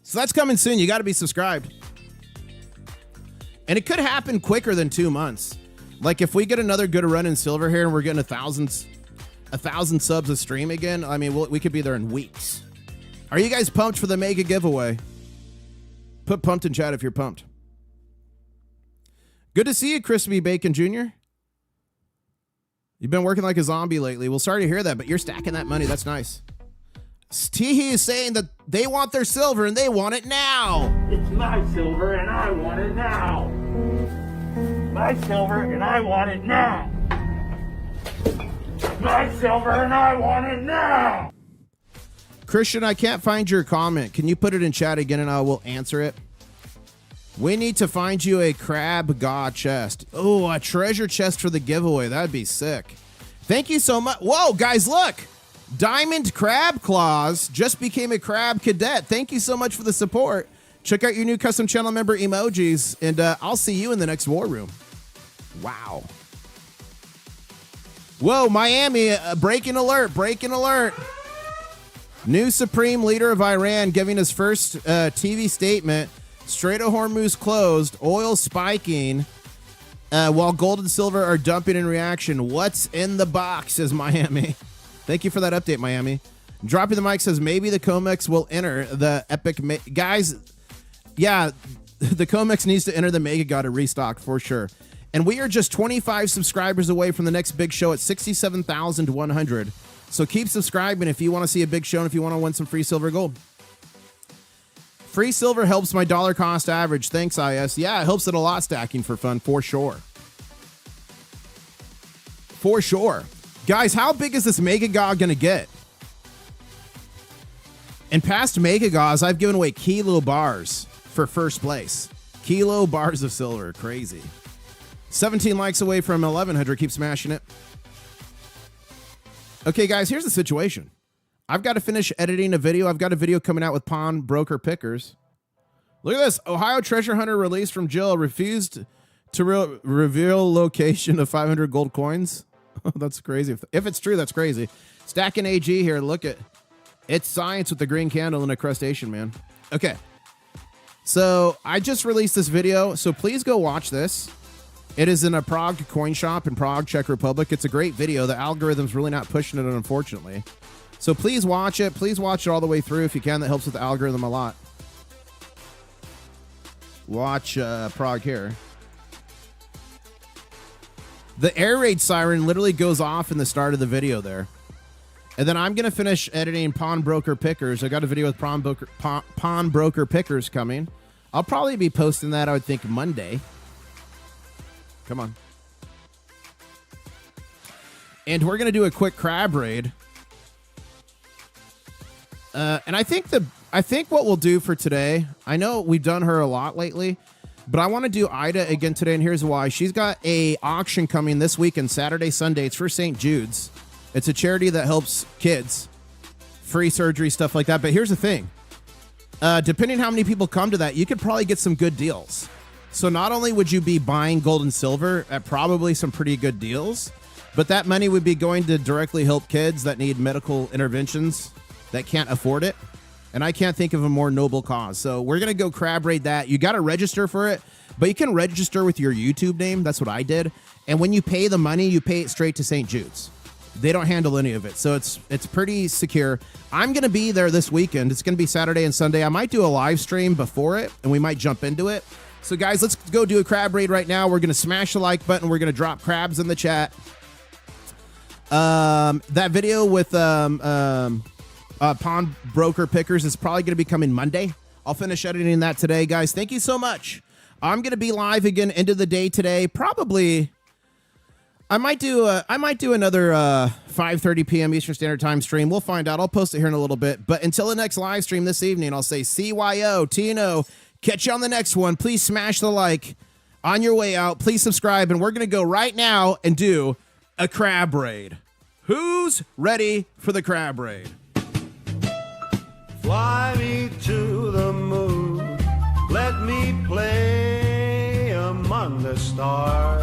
So that's coming soon. You got to be subscribed. And it could happen quicker than 2 months. Like if we get another good run in silver here and we're getting 1,000 subs a stream again, I mean, we could be there in weeks. Are you guys pumped for the mega giveaway? Put pumped in chat if you're pumped. Good to see you, Crispy Bacon Jr. You've been working like a zombie lately. Well, sorry to hear that, but you're stacking that money. That's nice. Teehee is saying that they want their silver and they want it now. It's my silver and I want it now. My silver and I want it now. My silver and I want it now. Christian, I can't find your comment. Can you put it in chat again and I will answer it? We need to find you a crab god chest. Oh, a treasure chest for the giveaway. That'd be sick. Thank you so much. Whoa, guys, look. Diamond Crab Claws just became a crab cadet. Thank you so much for the support. Check out your new custom channel member emojis, and I'll see you in the next war room. Wow. Whoa, Miami, breaking alert, breaking alert. New Supreme Leader of Iran giving his first TV statement. Strait of Hormuz closed, oil spiking, while gold and silver are dumping in reaction. What's in the box, says Miami. Thank you for that update, Miami. Dropping the mic says maybe the Comex will enter the epic. Guys, yeah, the Comex needs to enter the Mega God to restock for sure. And we are just 25 subscribers away from the next big show at 67,100. So keep subscribing if you want to see a big show and if you want to win some free silver gold. Free silver helps my dollar cost average. Thanks, IS. Yeah, it helps it a lot stacking for fun, for sure. For sure. Guys, how big is this Mega God going to get? In past Mega Gods, I've given away kilo bars for first place. Kilo bars of silver. Crazy. 17 likes away from 1,100. Keep smashing it. Okay, guys, here's the situation. I've got to finish editing a video. I've got a video coming out with Pawn Broker Pickers. Look at this. Ohio treasure hunter released from jail refused to reveal location of 500 gold coins. Oh, that's crazy. If it's true, that's crazy. Stacking AG here. Look at it's science with the green candle and a crustacean, man. Okay. So I just released this video. So please go watch this. It is in a Prague coin shop in Prague, Czech Republic. It's a great video. The algorithm's really not pushing it, unfortunately. So please watch it. Please watch it all the way through if you can. That helps with the algorithm a lot. Watch Prague here. The air raid siren literally goes off in the start of the video there. And then I'm going to finish editing Pawn Broker Pickers. I got a video with Pawn Broker Pickers coming. I'll probably be posting that, I would think, Monday. Come on. And we're going to do a quick crab raid. And I think what we'll do for today, I know we've done her a lot lately, but I want to do Ida again today, and here's why. She's got a auction coming this weekend, Saturday, Sunday. It's for St. Jude's. It's a charity that helps kids, free surgery, stuff like that. But here's the thing. Depending how many people come to that, you could probably get some good deals. So not only would you be buying gold and silver at probably some pretty good deals, but that money would be going to directly help kids that need medical interventions that can't afford it. And I can't think of a more noble cause. So we're going to go crab raid that. You got to register for it, but you can register with your YouTube name. That's what I did. And when you pay the money, you pay it straight to St. Jude's. They don't handle any of it. So it's pretty secure. I'm going to be there this weekend. It's going to be Saturday and Sunday. I might do a live stream before it, and we might jump into it. So, guys, let's go do a crab raid right now. We're going to smash the like button. We're going to drop crabs in the chat. That video with Pawn Broker Pickers is probably going to be coming Monday. I'll finish editing that today, guys. Thank you so much. I'm going to be live again into the day today. Probably, I might do another 5:30 p.m. Eastern Standard Time stream. We'll find out. I'll post it here in a little bit. But until the next live stream this evening, I'll say CYO, Tino. Catch you on the next one. Please smash the like. On your way out, please subscribe, and we're going to go right now and do a crab raid. Who's ready for the crab raid? Fly me to the moon, let me play among the stars.